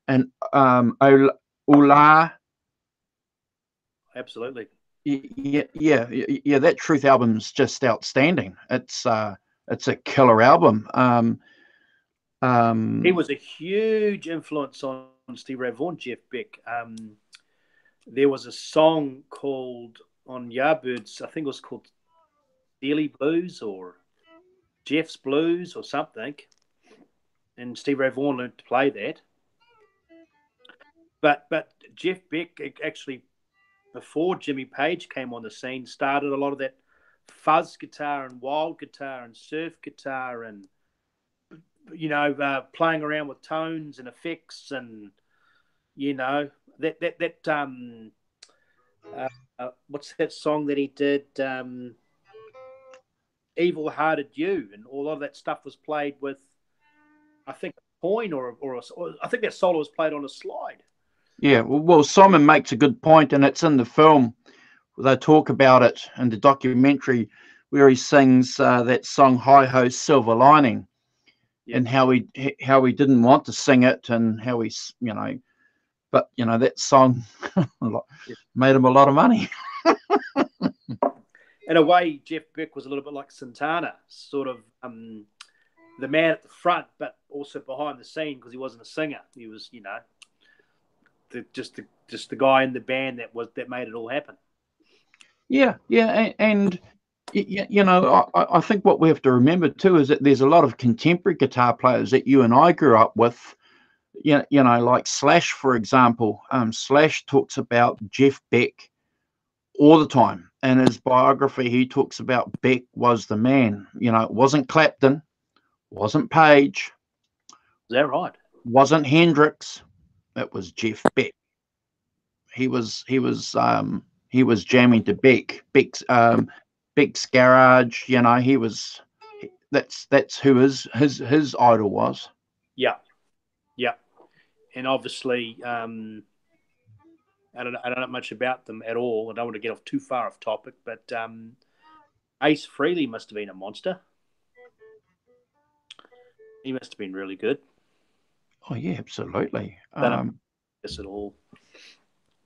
and Ola. Absolutely. Yeah. That Truth album's just outstanding. It's a killer album. He was a huge influence on Steve Ray Vaughan, Jeff Beck. There was a song called on Yardbirds, I think it was called Daily Blues or Jeff's Blues or something, and Steve Ray Vaughan learned to play that. But Jeff Beck actually, before Jimmy Page came on the scene, started a lot of that fuzz guitar and wild guitar and surf guitar and playing around with tones and effects and what's that song that he did? Evil Hearted You, and all of that stuff was played with, I think, a coin or I think that solo was played on a slide. Yeah, well, Simon makes a good point, and it's in the film. They talk about it in the documentary where he sings that song "Hi Ho Silver Lining," and how he didn't want to sing it, and how he, but that song made him a lot of money. In a way, Jeff Beck was a little bit like Santana, sort of the man at the front, but also behind the scene, because he wasn't a singer. He was, just the guy in the band that made it all happen. Yeah, and I think what we have to remember too is that there's a lot of contemporary guitar players that you and I grew up with. Like Slash, for example. Slash talks about Jeff Beck all the time. In his biography, he talks about Beck was the man. It wasn't Clapton, wasn't Page. Is that right? Wasn't Hendrix. It was Jeff Beck. He was jamming to Beck. Beck's garage. He was. That's who his idol was. Yeah. And obviously, I don't know much about them at all. I don't want to get off too far off topic, but Ace Frehley must have been a monster. He must have been really good. Oh yeah, absolutely. Don't this at all.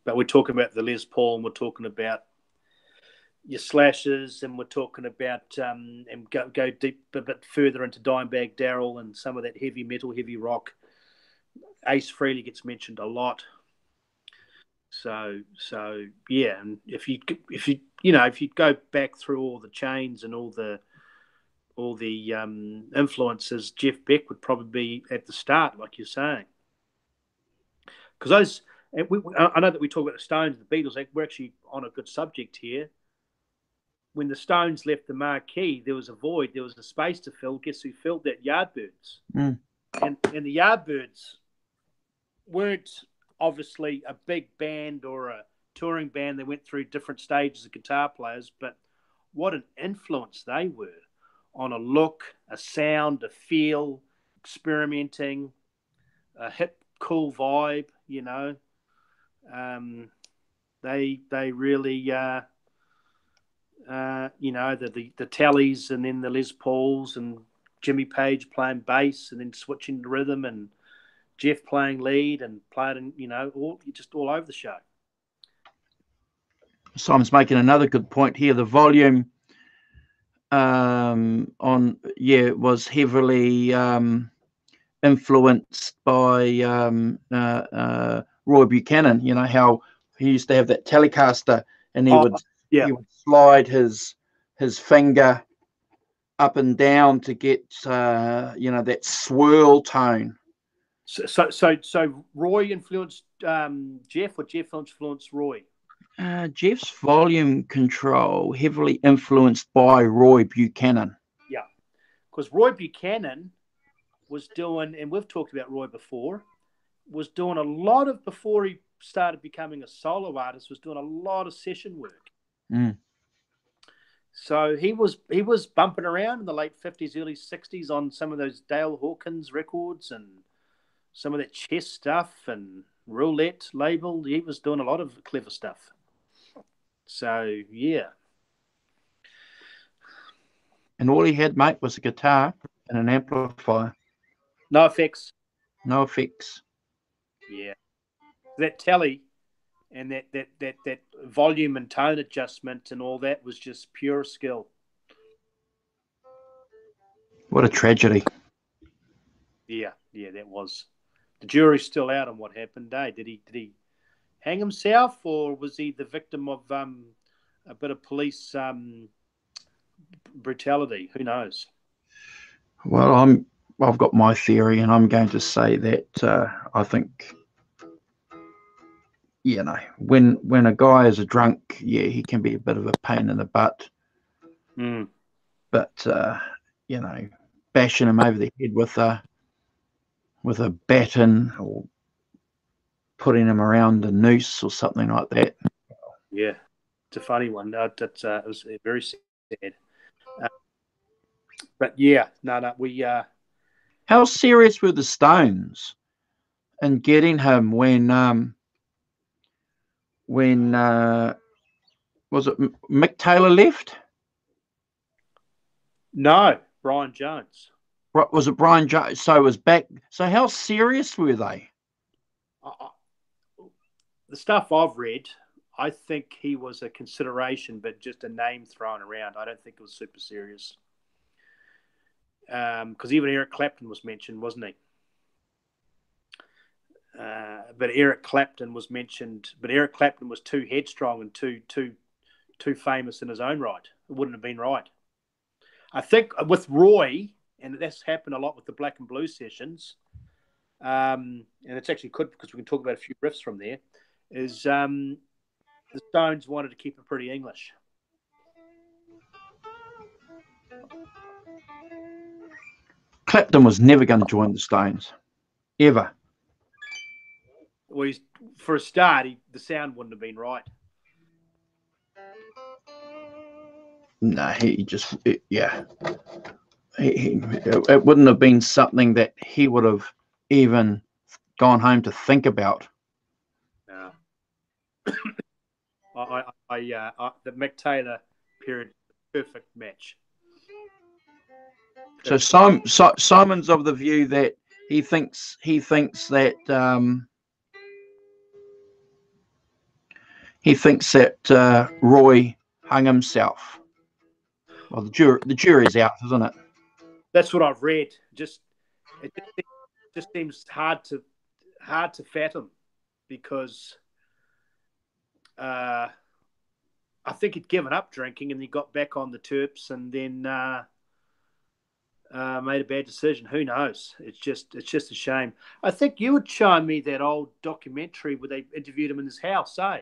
But we're talking about the Les Paul, and we're talking about your Slashes, and we're talking about and go deep a bit further into Dimebag Darrell and some of that heavy metal, heavy rock. Ace Frehley gets mentioned a lot. So yeah, and if you go back through all the chains and all the influences, Jeff Beck would probably be at the start, like you're saying. Because I know that we talk about the Stones, the Beatles. We're actually on a good subject here. When the Stones left the marquee, there was a void, there was a space to fill. Guess who filled that? Yardbirds. Mm. And the Yardbirds weren't obviously a big band or a touring band. They went through different stages of guitar players, but what an influence they were on a look, a sound, a feel, experimenting, a hip, cool vibe, They really, the Tallys and then the Les Pauls and Jimmy Page playing bass and then switching to rhythm and Jeff playing lead and playing, all over the show. Simon's making another good point here. The volume was heavily influenced by Roy Buchanan. You know how he used to have that Telecaster, and he would slide his finger up and down to get that swirl tone. So Roy influenced Jeff, or Jeff influenced Roy? Jeff's volume control heavily influenced by Roy Buchanan. Yeah, because Roy Buchanan was doing, and we've talked about Roy before, was doing a lot of, before he started becoming a solo artist, was doing a lot of session work. Mm. So he was bumping around in the late 50s, early 60s on some of those Dale Hawkins records and some of that Chess stuff and Roulette label. He was doing a lot of clever stuff. So, yeah. And all he had, mate, was a guitar and an amplifier. No effects. No effects. Yeah. That telly and that volume and tone adjustment and all that was just pure skill. What a tragedy. Yeah, that was. The jury's still out on what happened, eh? Did he hang himself, or was he the victim of a bit of police brutality? Who knows? Well, I've got my theory, and I'm going to say that I think, when a guy is a drunk, he can be a bit of a pain in the butt. Mm. But bashing him over the head with a baton or putting him around a noose or something like that. Yeah, it's a funny one. It was very sad. But yeah, no, we. How serious were the Stones in getting him when was it Mick Taylor left? No, Brian Jones. Was it Brian Jones? So it was back. So how serious were they? The stuff I've read, I think he was a consideration, but just a name thrown around. I don't think it was super serious. Because even Eric Clapton was mentioned, wasn't he? But Eric Clapton was mentioned, but Eric Clapton was too headstrong and too famous in his own right. It wouldn't have been right. I think with Roy, and that's happened a lot with the Black and Blue sessions, and it's actually good because we can talk about a few riffs from there, is the Stones wanted to keep it pretty English. Clapton was never going to join the Stones, ever. Well, for a start, the sound wouldn't have been right. No, it wouldn't have been something that he would have even gone home to think about. No. The Mick Taylor period, perfect match. So Simon's of the view that he thinks that Roy hung himself. Well, the jury's out, isn't it? That's what I've read. It just seems hard to fathom, because I think he'd given up drinking and he got back on the Terps and then made a bad decision. Who knows? It's just a shame. I think you would show me that old documentary where they interviewed him in his house, eh?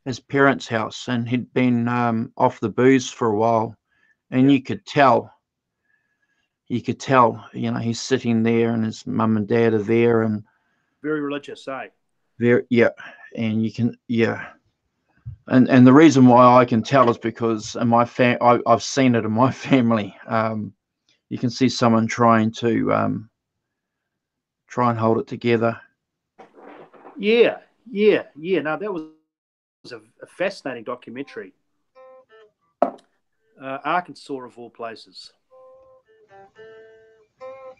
His parents' house, and he'd been off the booze for a while, and you could tell, he's sitting there, and his mum and dad are there, and very religious, eh? Very, yeah, and you can, yeah, and the reason why I can tell is because in my I've seen it in my family. You can see someone trying to try and hold it together. Yeah. No, that was a fascinating documentary. Arkansas, of all places.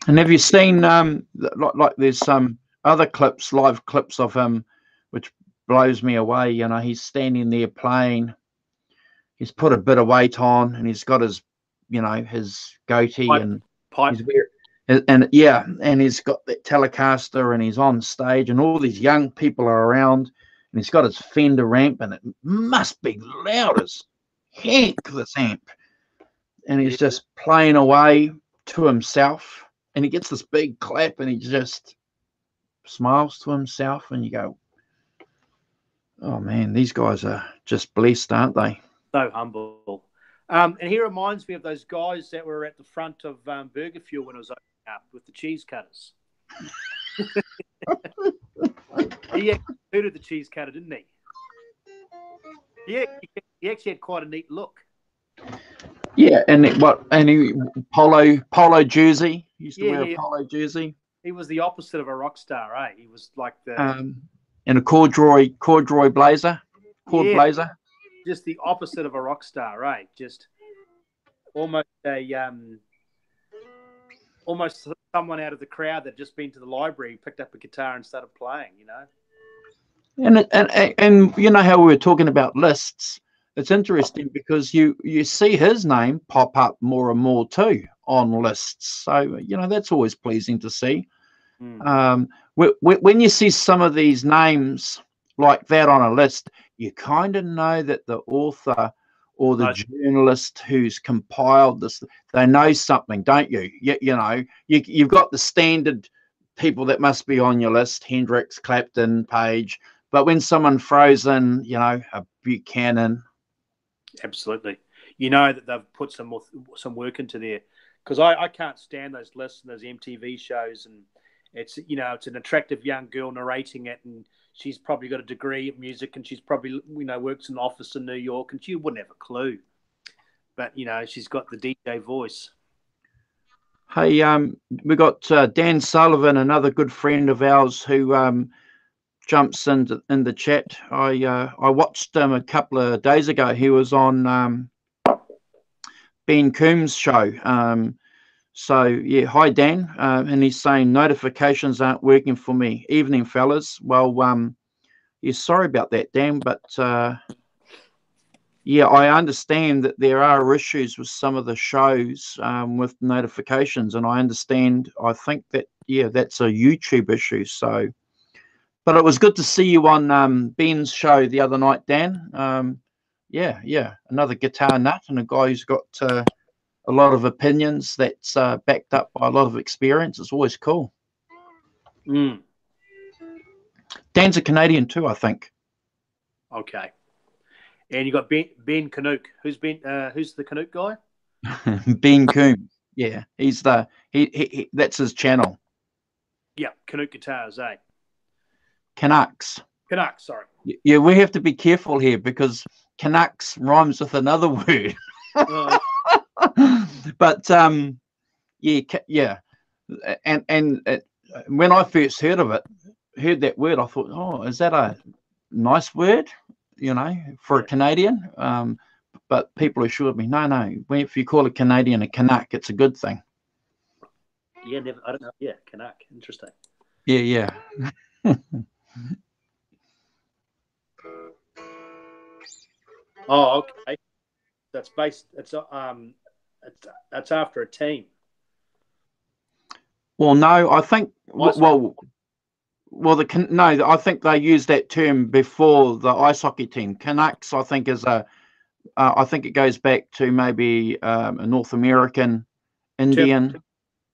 And have you seen like there's some other live clips of him, which blows me away. He's standing there playing. He's put a bit of weight on, and he's got his, his goatee and pipe. And he's got that Telecaster, and he's on stage, and all these young people are around, and he's got his Fender amp, and it must be loud as heck, this amp. And he's just playing away to himself, and he gets this big clap, and he just smiles to himself, and you go, oh man, these guys are just blessed, aren't they? So humble. And he reminds me of those guys that were at the front of Burger Fuel when it was opening up with the cheese cutters. He included the cheese cutter, didn't he? Yeah, he actually had quite a neat look. Yeah, and he polo jersey. He used to wear a polo jersey. He was the opposite of a rock star, eh? He was like the and a corduroy blazer, blazer. Just the opposite of a rock star, right? Just almost almost someone out of the crowd that just been to the library, picked up a guitar and started playing, And you know how we were talking about lists. It's interesting because you see his name pop up more and more too on lists. So that's always pleasing to see. When you see some of these names like that on a list, you kind of know that the author or the journalist who's compiled this, they know something, don't you? You've got the standard people that must be on your list: Hendrix, Clapton, Page. But when someone throws in, a Buchanan, absolutely, that they've put some work into there. Because I can't stand those lists and those MTV shows, and it's it's an attractive young girl narrating it, and she's probably got a degree in music, and she's probably works in an office in New York, and she wouldn't have a clue. But she's got the DJ voice. Hey, we got Dan Sullivan, another good friend of ours, who jumps in the chat. I watched him a couple of days ago. He was on Ben Coombs' show. So yeah, hi Dan, and he's saying notifications aren't working for me. Evening, fellas. Well, yeah, sorry about that, Dan, but yeah, I understand that there are issues with some of the shows with notifications, and I think that that's a YouTube issue. So, but it was good to see you on Ben's show the other night, Dan. Yeah, another guitar nut and a guy who's got a lot of opinions that's backed up by a lot of experience. It's always cool. Dan's a Canadian too, I think. Okay. And you got Ben Canuck. Who's the Canuck guy? Ben Coombs. Yeah, he's he that's his channel. Yeah, Canuck Guitars, eh? Canucks, sorry. Yeah, we have to be careful here because Canucks rhymes with another word. But yeah, and when I first heard that word, I thought, oh, is that a nice word, for a Canadian? But people assured me, no. If you call a Canadian a Canuck, it's a good thing. Yeah, never. I don't know. Yeah, Canuck. Interesting. Yeah. Oh, okay. That's based. That's after a team. Well, no, I think. Ice hockey. No, I think they used that term before the ice hockey team. Canucks, I think, I think it goes back to maybe a North American Indian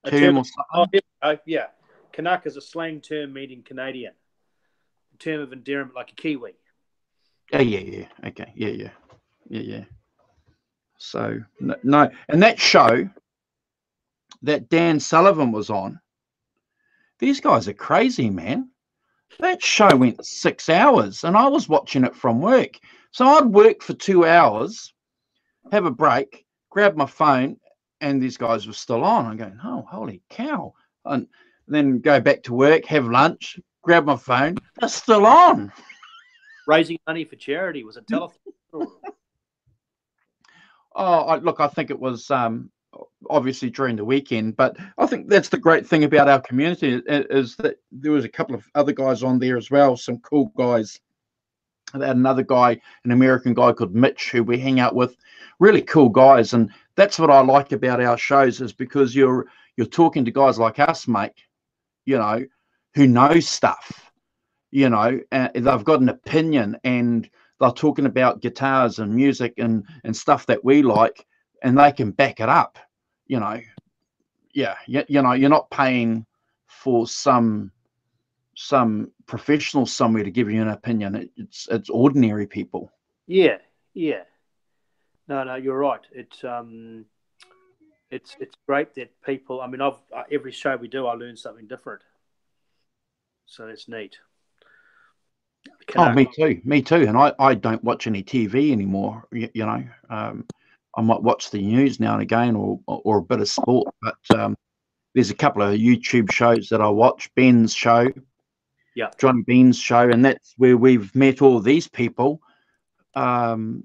A term term. or Oh, something. yeah. Canuck is a slang term meaning Canadian. A term of endearment, like a Kiwi. Yeah. Okay, yeah. So no, and that show that Dan Sullivan was on, these guys are crazy, man. That show went 6 hours, and I was watching it from work. So I'd work for 2 hours, have a break, grab my phone, and these guys were still on. I'm going, oh, holy cow. And then go back to work, have lunch, grab my phone, they're still on. Raising money for charity. Was it telethon? Look, I think it was obviously during the weekend, but I think that's the great thing about our community is that there was a couple of other guys on there as well, some cool guys. They had another guy, an American guy called Mitch, who we hang out with, really cool guys. And that's what I like about our shows, is because you're talking to guys like us, mate, who know stuff, and they've got an opinion, and they're talking about guitars and music and stuff that we like, and they can back it up. You're not paying for some professional somewhere to give you an opinion. It's ordinary people. Yeah. No, you're right. It's great that people. I mean, every show we do, I learn something different. So that's neat. Oh, me too. And I don't watch any TV anymore. I might watch the news now and again, or a bit of sport. But there's a couple of YouTube shows that I watch. Ben's show, Johnny Bean's show, and that's where we've met all these people. And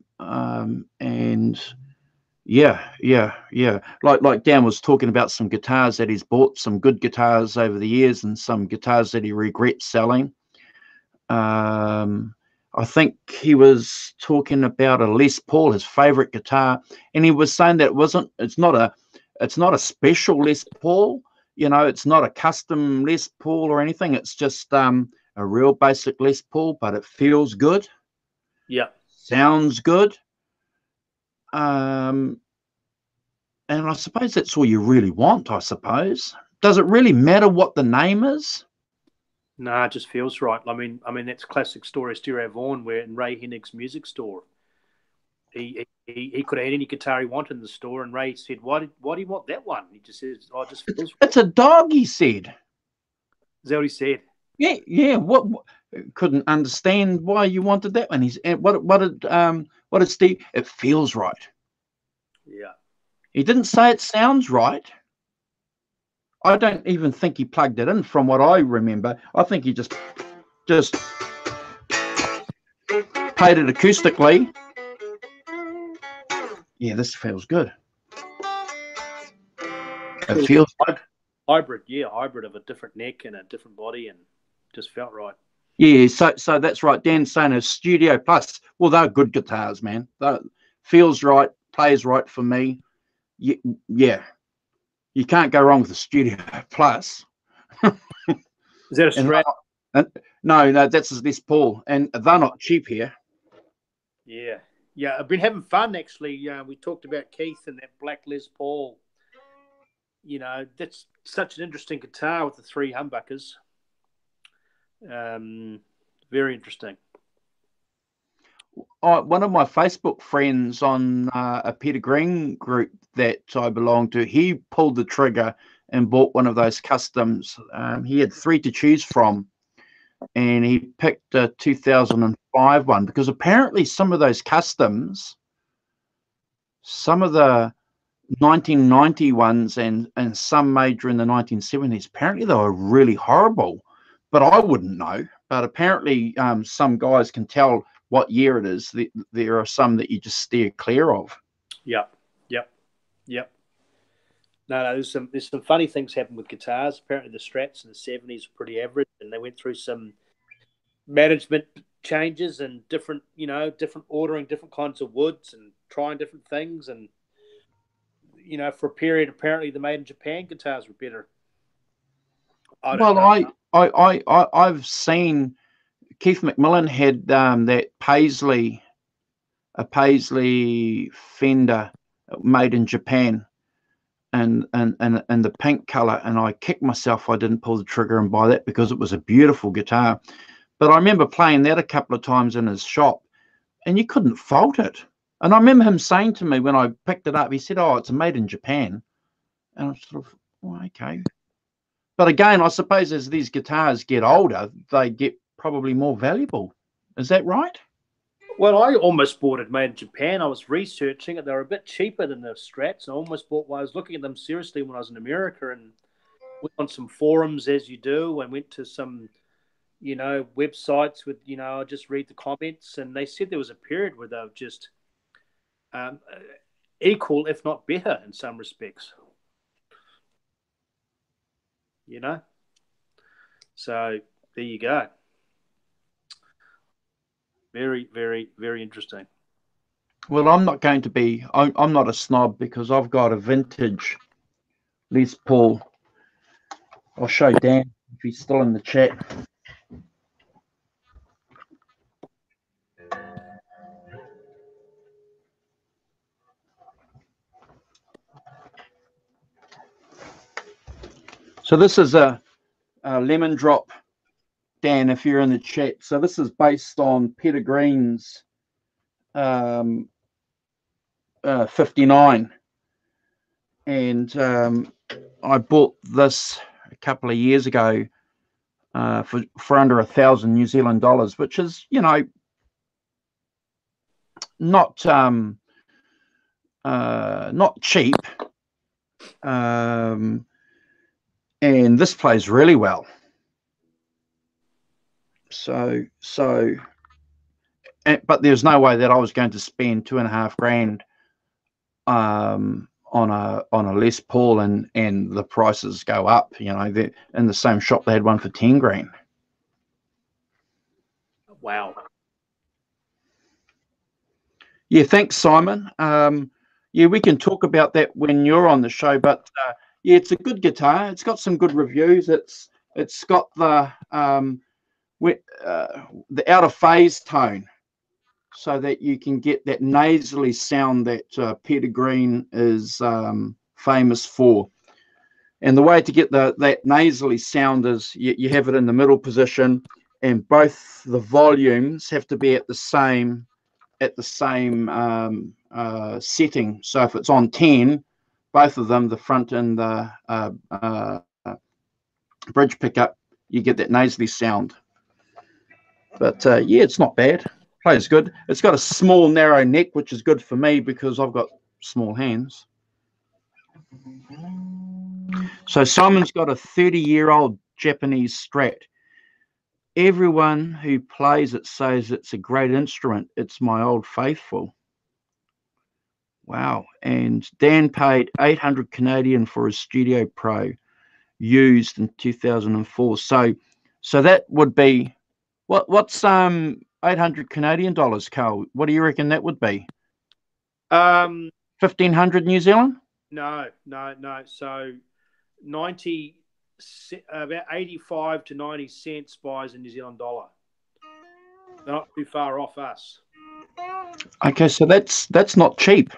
yeah. Like Dan was talking about some guitars that he's bought, some good guitars over the years, and some guitars that he regrets selling. I think he was talking about a Les Paul, his favorite guitar, and he was saying that it's not a special Les Paul, it's not a custom Les Paul or anything. It's just a real basic Les Paul, but it feels good. Yeah. Sounds good. And I suppose that's all you really want, I suppose. Does it really matter what the name is? No, it just feels right. I mean that's classic story, Stereo Vaughan, where in Ray Hennig's music store, he could have had any guitar he wanted in the store, and Ray said, "Why do you want that one?" He just says, "Oh, it just feels right." It's a dog, he said. Is that what he said? Yeah. What couldn't understand why you wanted that one. What did Steve? It feels right. Yeah. He didn't say it sounds right. I don't even think he plugged it in, from what I remember. I think he just played it acoustically. Yeah, this feels good. It feels hybrid of a different neck and a different body, and just felt right. Yeah, so that's right. Dan's saying a Studio Plus. Well, they're good guitars, man. That feels right, plays right for me. Yeah. You can't go wrong with the Studio Plus. Is that a Strat? No, that's a Les Paul, and they're not cheap here. Yeah. I've been having fun, actually. We talked about Keith and that black Les Paul. That's such an interesting guitar with the 3 humbuckers. Very interesting. One of my Facebook friends on a Peter Green group that I belong to, he pulled the trigger and bought one of those customs. He had 3 to choose from, and he picked a 2005 one, because apparently some of those customs, some of the 1990 ones and some made during the 1970s, apparently they were really horrible, but I wouldn't know. But apparently some guys can tell what year it is. There are some that you just steer clear of. Yep. No, there's some funny things happen with guitars. Apparently, the Strats in the '70s were pretty average, and they went through some management changes and different ordering different kinds of woods and trying different things. And for a period, apparently the made in Japan guitars were better. Well, I've seen Keith McMillan had that a Paisley Fender made in Japan, and the pink color, and I kicked myself I didn't pull the trigger and buy that, because it was a beautiful guitar. But I remember playing that a couple of times in his shop, and you couldn't fault it. And I remember him saying to me when I picked it up, he said, "Oh, it's made in Japan." And I'm sort of, oh, okay. But again, I suppose as these guitars get older, they get probably more valuable. Is that right? Well, I almost bought it made in Japan. I was researching it. They were a bit cheaper than the Strats. I almost bought one. I was looking at them seriously when I was in America, and went on some forums, as you do, and went to some, websites with, I just read the comments, and they said there was a period where they were just equal, if not better, in some respects. So there you go. Very, very, very interesting. Well, I'm not going to be, I'm not a snob, because I've got a vintage Les Paul. I'll show Dan if he's still in the chat. So this is a Lemon Drop, Dan, if you're in the chat. So this is based on Peter Green's 59, and I bought this a couple of years ago for under $1,000 New Zealand dollars, which is not cheap, and this plays really well. But there's no way that I was going to spend $2,500 on a Les Paul, and the prices go up. In the same shop they had one for $10,000. Wow. Yeah, thanks, Simon. Yeah, we can talk about that when you're on the show. But yeah, it's a good guitar. It's got some good reviews. It's got the out of phase tone, so that you can get that nasally sound that Peter Green is famous for. And the way to get that nasally sound is you have it in the middle position, and both the volumes have to be at the same setting. So if it's on 10, both of them, the front and the bridge pickup, you get that nasally sound. But yeah, it's not bad. Plays good. It's got a small, narrow neck, which is good for me because I've got small hands. So Simon's got a 30-year-old Japanese Strat. Everyone who plays it says it's a great instrument. It's my old faithful. Wow. And Dan paid 800 Canadian for his Studio Pro, used in 2004. So that would be what's 800 Canadian dollars, Carl? What do you reckon that would be? 1,500 New Zealand? No. So about 85 to 90 cents buys a New Zealand dollar. They're not too far off us. Okay, so that's not cheap.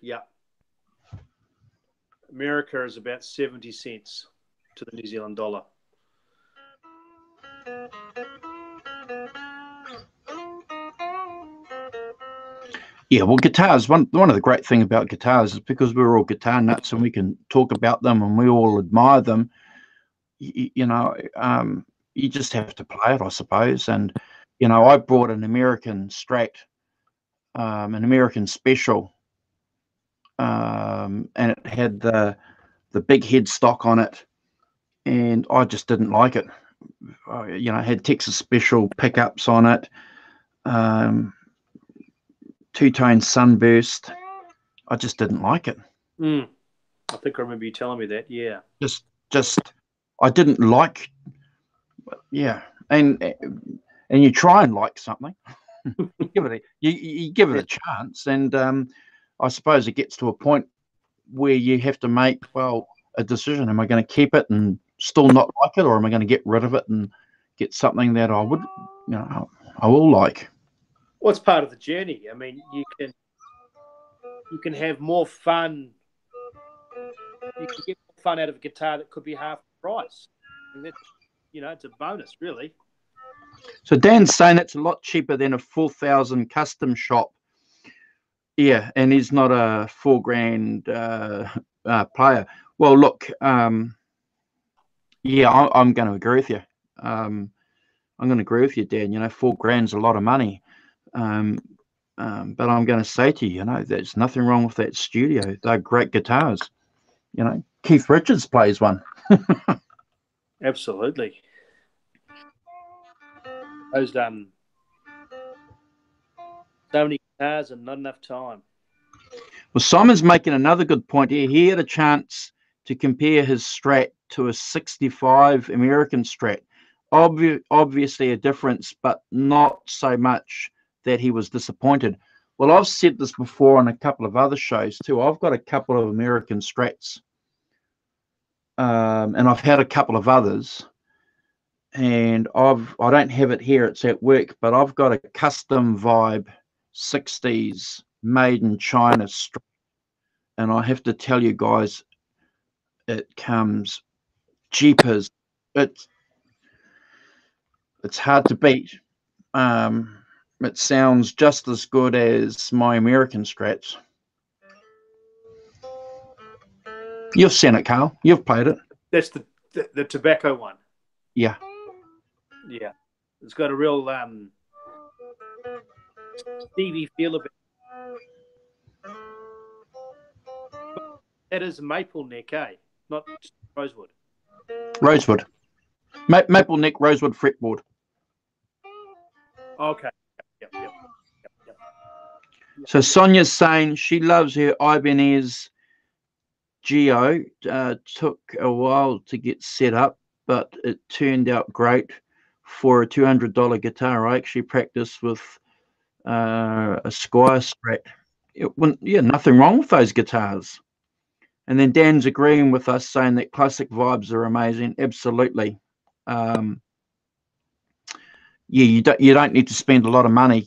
Yeah. America is about 70 cents to the New Zealand dollar. Yeah, well, guitars, one of the great things about guitars is because we're all guitar nuts and we can talk about them and we all admire them, you just have to play it, I suppose. And, I brought an American Strat, an American Special, and it had the big headstock on it, and I just didn't like it. It had Texas Special pickups on it, two-tone sunburst. I just didn't like it. Mm. I think I remember you telling me that. Yeah. Just I didn't like. Yeah, and you try and like something. You give it Yeah. a chance, and I suppose it gets to a point where you have to make a decision. Am I going to keep it and still not like it, or am I going to get rid of it and get something that I would, I will like? Well, it's part of the journey. I mean, you can have more fun. You can get more fun out of a guitar that could be half the price. And that's, it's a bonus, really. So Dan's saying it's a lot cheaper than a 4,000 custom shop. Yeah, and he's not a $4,000 player. Well, look, yeah, I'm going to agree with you. I'm going to agree with you, Dan. $4,000's a lot of money. But I'm going to say to you, there's nothing wrong with that studio. They're great guitars. Keith Richards plays one. Absolutely. Those so many guitars and not enough time. Well, Simon's making another good point here. He had a chance to compare his Strat to a 65 American Strat. Obviously a difference, but not so much that he was disappointed. Well, I've said this before on a couple of other shows too. I've got a couple of American Strats, and I've had a couple of others, and I don't have it here. It's at work, but I've got a custom Vibe 60s made in China Strat, and I have to tell you guys, it comes jeepers. It's hard to beat. It sounds just as good as my American Strats. You've seen it, Carl. You've played it. That's the tobacco one. Yeah. Yeah. It's got a real Stevie feel of it. That is maple neck, not rosewood. Rosewood. Maple neck, rosewood fretboard. Okay. Yep. So Sonia's saying she loves her Ibanez Geo. Took a while to get set up, but it turned out great for a $200 guitar. I actually practiced with a Squire Strat. Nothing wrong with those guitars. And then Dan's agreeing with us, saying that classic vibes are amazing. Absolutely. You don't need to spend a lot of money.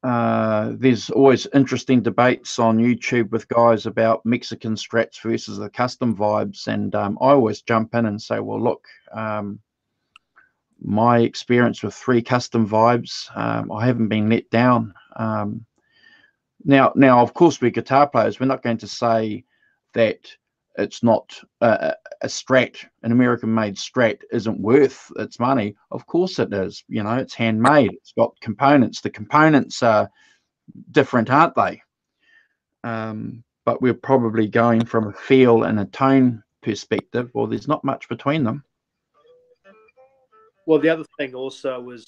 There's always interesting debates on YouTube with guys about Mexican Strats versus the custom vibes, and I always jump in and say, well, look, my experience with 3 custom vibes, I haven't been let down. Now, of course, we're guitar players. We're not going to say that it's not a Strat, an American-made Strat, isn't worth its money. Of course it is. It's handmade. It's got components. The components are different, aren't they? But we're probably going from a feel and a tone perspective. Well, there's not much between them. Well, the other thing also was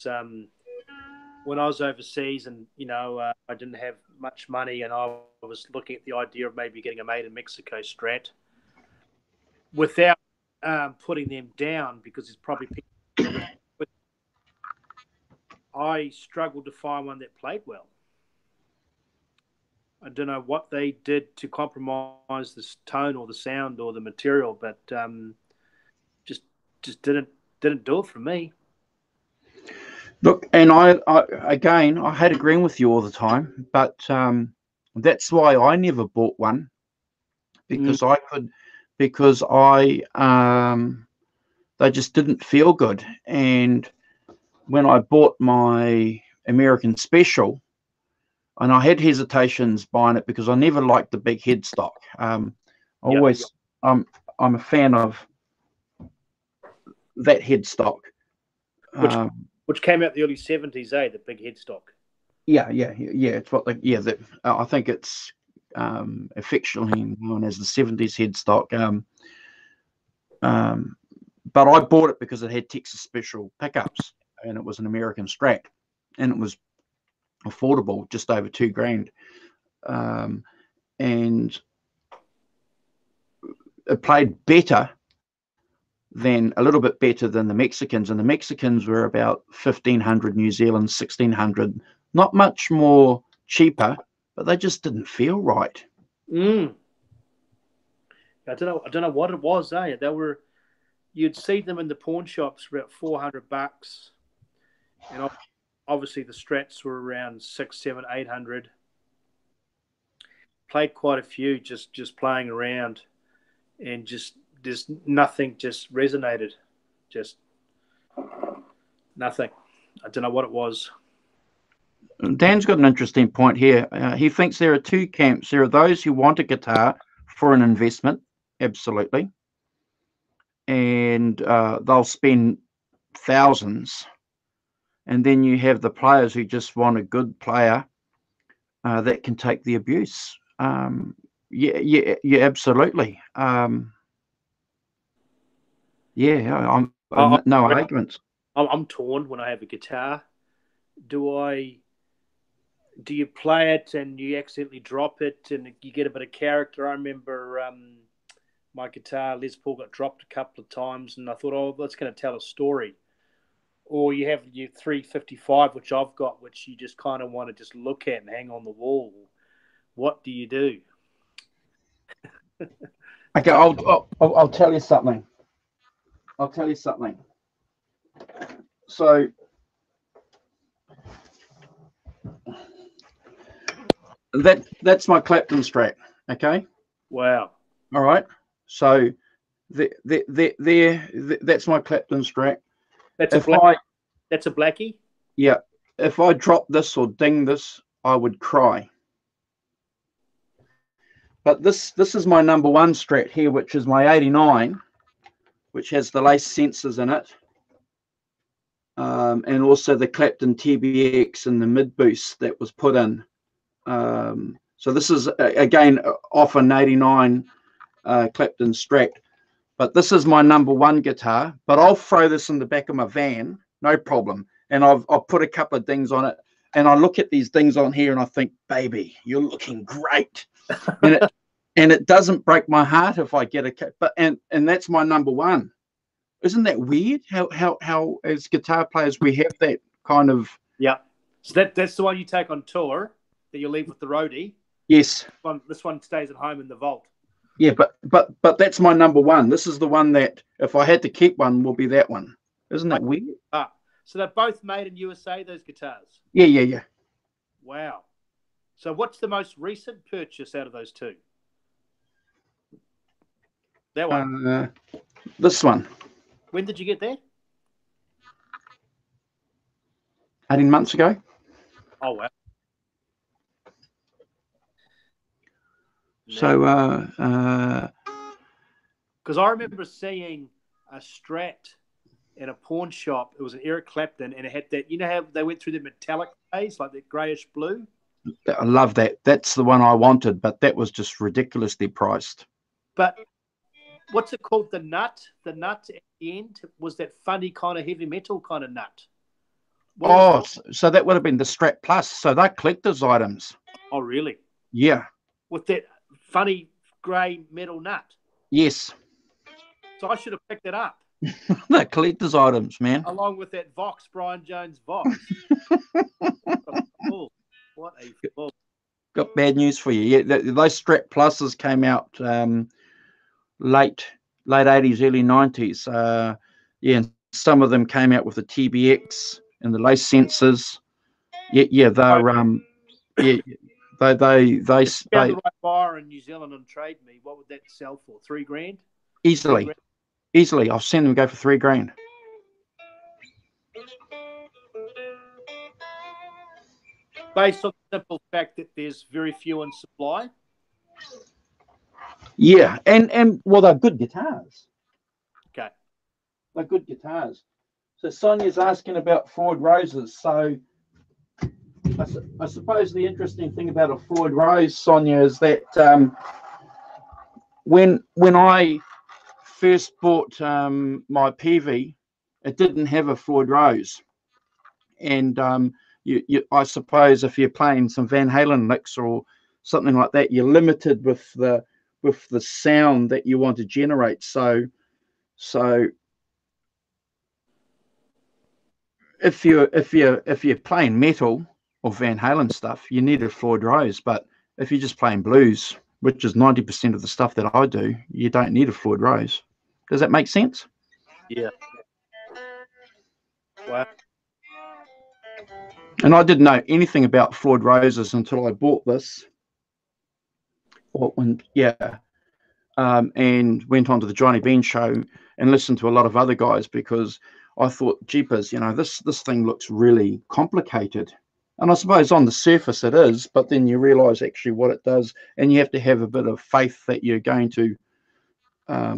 when I was overseas and, I didn't have much money and I was looking at the idea of maybe getting a made in Mexico Strat without putting them down, because it's probably people, I struggled to find one that played well. I don't know what they did to compromise the tone or the sound or the material, but just didn't do it for me. Look, and I hate agreeing with you all the time, but that's why I never bought one, because they just didn't feel good. And when I bought my American Special, and I had hesitations buying it because I never liked the big headstock. I'm a fan of that headstock. Which came out in the early 70s, the big headstock. Yeah. It's what I think it's affectionately known as the 70s headstock. But I bought it because it had Texas Special pickups, and it was an American Strat, and it was affordable, just over $2,000. and it played better than, a little bit better than the Mexicans, and the Mexicans were about 1,500 New Zealand, 1,600, not much more cheaper, but they just didn't feel right. I don't know what it was. They were, you'd see them in the pawn shops for about $400, and obviously the Strats were around 600, 700, 800. Played quite a few, just playing around, and just nothing just resonated, just nothing. I don't know what it was. Dan's got an interesting point here. He thinks there are two camps. There are those who want a guitar for an investment, absolutely, and they'll spend thousands. And then you have the players who just want a good player that can take the abuse. Yeah, absolutely. No arguments. I'm torn when I have a guitar. Do you play it and you accidentally drop it and you get a bit of character? I remember my guitar Les Paul got dropped a couple of times, and I thought, oh, that's going to tell a story. Or you have your 355, which I've got, which you just kind of want to just look at and hang on the wall. What do you do? Okay, I'll tell you something. So that's my Clapton Strat. Okay. Wow. All right. So that's my Clapton Strat. That's a blackie. Yeah. If I drop this or ding this, I would cry. But this is my number one Strat here, which is my 89, which has the lace sensors in it, and also the Clapton TBX and the mid boost that was put in. So this is again off an 89 Clapton Strat, but this is my number one guitar. But I'll throw this in the back of my van, no problem. And I've put a couple of dings on it, and I look at these things on here, and I think, baby, you're looking great. And it doesn't break my heart if I get and that's my number one. Isn't that weird? How as guitar players we have that kind of. Yeah. So that's the one you take on tour that you leave with the roadie. Yes. This one stays at home in the vault. Yeah, but that's my number one. This is the one that if I had to keep one, will be that one. Isn't that weird? So they're both made in USA, those guitars? Yeah. Wow. So what's the most recent purchase out of those two? That one. This one. When did you get that? 18 months ago. Oh, wow. So, because I remember seeing a Strat in a pawn shop. It was an Eric Clapton, and it had that. You know how they went through the metallic phase, like that greyish blue. I love that. That's the one I wanted, but that was just ridiculously priced. But what's it called? The nut. The nut at the end was that funny kind of heavy metal kind of nut. So that would have been the Strat Plus. So they're collector's items. Oh, really? Yeah. With that funny grey metal nut. Yes. So I should have picked it up. They're collector's items, man. Along with that Vox, Brian Jones Vox. What a fool. Got bad news for you. Yeah, those Strat Pluses came out late 80s, early 90s. And some of them came out with the TBX and the lace sensors. They're They the right buyer in New Zealand and Trade Me. What would that sell for? $3,000? Easily. I've seen them go for $3,000. Based on the simple fact that there's very few in supply. Yeah, and well, they're good guitars. Okay. They're good guitars. So Sonia's asking about Floyd Roses. So I suppose the interesting thing about a Floyd Rose, Sonia, is that when I first bought my PV, it didn't have a Floyd Rose, and I suppose if you're playing some Van Halen licks or something like that, you're limited with the sound that you want to generate. So if you're playing metal or Van Halen stuff, you need a Floyd Rose. But if you're just playing blues, which is 90% of the stuff that I do, you don't need a Floyd Rose. Does that make sense? Yeah. Wow. And I didn't know anything about Floyd Roses until I bought this. And went on to the Johnny Bean show and listened to a lot of other guys, because I thought, jeepers, this thing looks really complicated. And I suppose on the surface it is, but then you realize actually what it does, and you have to have a bit of faith that you're going to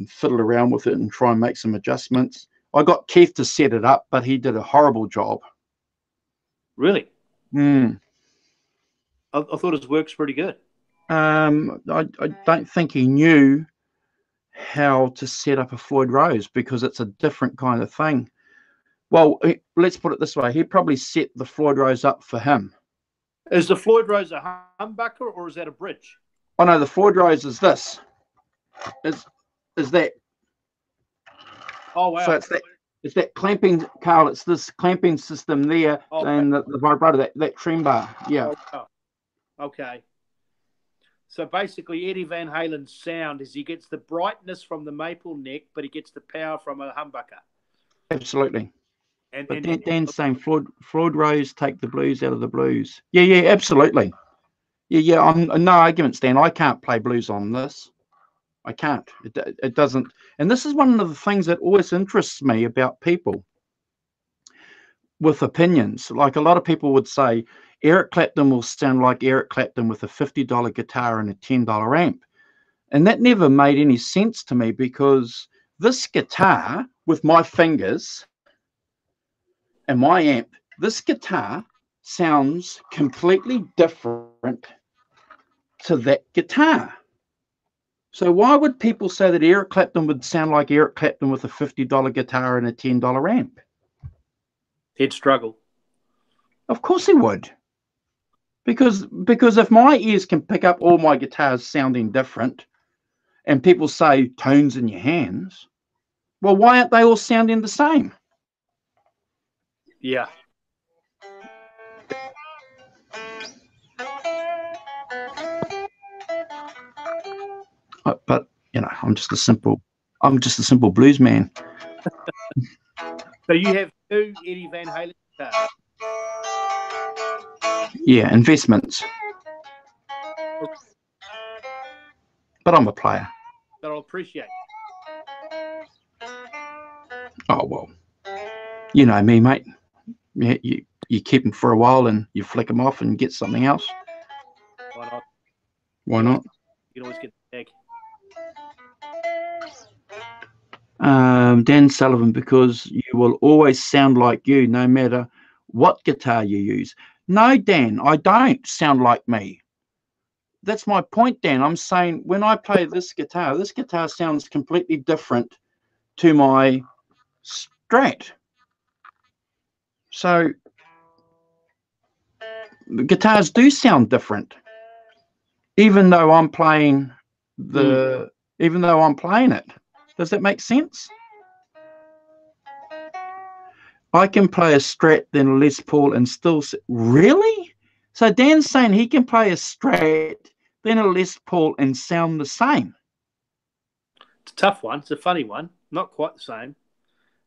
fiddle around with it and try and make some adjustments. I got Keith to set it up, but he did a horrible job. Really? I thought his work's pretty good. I don't think he knew how to set up a Floyd Rose, because it's a different kind of thing. Well, let's put it this way. He probably set the Floyd Rose up for him. Is the Floyd Rose a humbucker or is that a bridge? Oh, no, the Floyd Rose is this. Is that. Oh, wow. So it's that clamping, Carl. It's this clamping system there, and the vibrator, that trem bar. Yeah. Oh, okay. So basically, Eddie Van Halen's sound is he gets the brightness from the maple neck, but he gets the power from a humbucker. Absolutely. But Dan's saying Floyd Rose take the blues out of the blues. Yeah, absolutely. Yeah. I'm no arguments, Dan. I can't play blues on this. I can't. It doesn't. And this is one of the things that always interests me about people with opinions. Like, a lot of people would say, Eric Clapton will sound like Eric Clapton with a $50 guitar and a $10 amp. And that never made any sense to me, because this guitar with my fingers and my amp, this guitar sounds completely different to that guitar. So why would people say that Eric Clapton would sound like Eric Clapton with a $50 guitar and a $10 amp? He'd struggle. Of course he would. Because if my ears can pick up all my guitars sounding different, and people say tones in your hands, well, why aren't they all sounding the same? Yeah. But I'm just a simple blues man. So you have 2 Eddie Van Halen guitars. Yeah, investments. But I'm a player. That I'll appreciate. Oh, well, you know me, mate. You keep them for a while and you flick them off and get something else. Why not? Why not? You can always get the tag. Dan Sullivan, because you will always sound like you no matter what guitar you use. No, Dan, I don't sound like me. That's my point, Dan. I'm saying when I play this guitar sounds completely different to my Strat. So the guitars do sound different, even though I'm playing it. Does that make sense? I can play a Strat, then a Les Paul, and still... Really? So Dan's saying he can play a Strat, then a Les Paul, and sound the same. It's a tough one. It's a funny one. Not quite the same.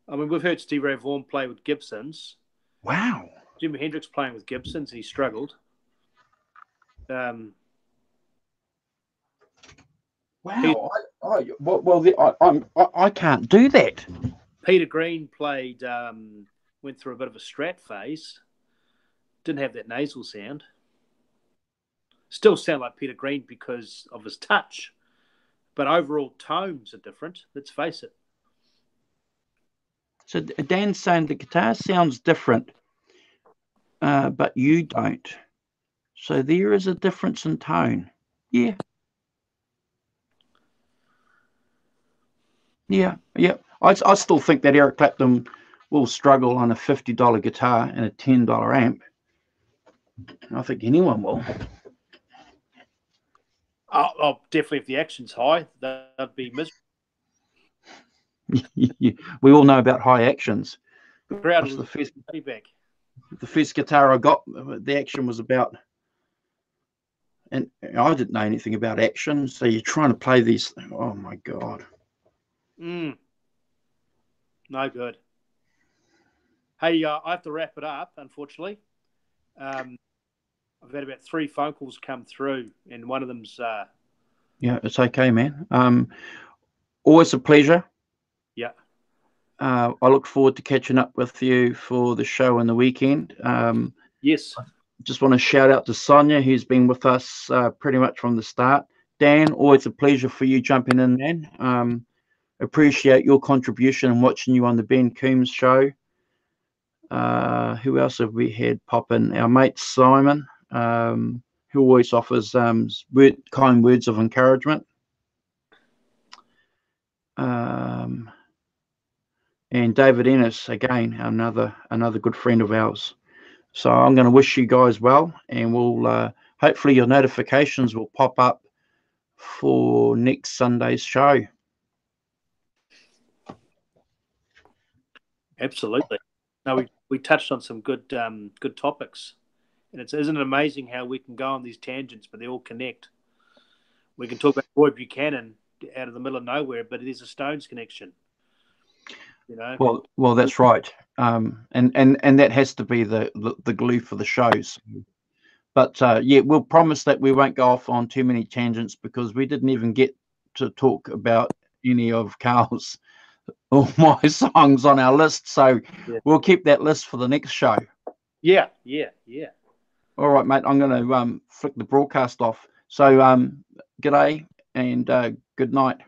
I mean, we've heard Stevie Ray Vaughan play with Gibsons. Wow. Jimi Hendrix playing with Gibsons. He struggled. Wow. I can't do that. Peter Green played, went through a bit of a Strat phase. Didn't have that nasal sound. Still sound like Peter Green because of his touch. But overall tones are different. Let's face it. So Dan's saying the guitar sounds different, but you don't. So there is a difference in tone. Yeah. Yeah. I still think that Eric Clapton will struggle on a $50 guitar and a $10 amp. I think anyone will. Oh, definitely if the action's high, that'd be miserable. We all know about high actions. The crowd The was first, back. the first guitar I got, the action was about, and I didn't know anything about action. So you're trying to play these. Oh my God. No good. Hey, I have to wrap it up, unfortunately. I've had about 3 phone calls come through, and one of them's Yeah, it's okay, man. Always a pleasure. yeah. I look forward to catching up with you for the show on the weekend. Yes. Just want to shout out to Sonia, who's been with us pretty much from the start. Dan, always a pleasure for you jumping in, man. Appreciate your contribution and watching you on the Ben Coombs show. Who else have we had pop in? Our mate Simon, who always offers kind words of encouragement. And David Ennis, again, another good friend of ours. So I'm going to wish you guys well, and we'll hopefully your notifications will pop up for next Sunday's show. Absolutely. No, we touched on some good topics, and isn't it amazing how we can go on these tangents, but they all connect. We can talk about Roy Buchanan out of the middle of nowhere, but it is a Stones connection. You know. Well, that's right. And that has to be the glue for the shows. But yeah, we'll promise that we won't go off on too many tangents, because we didn't even get to talk about any of Carl's or my songs on our list. So yeah. We'll keep that list for the next show. Yeah. All right, mate. I'm going to flick the broadcast off. So g'day and good night.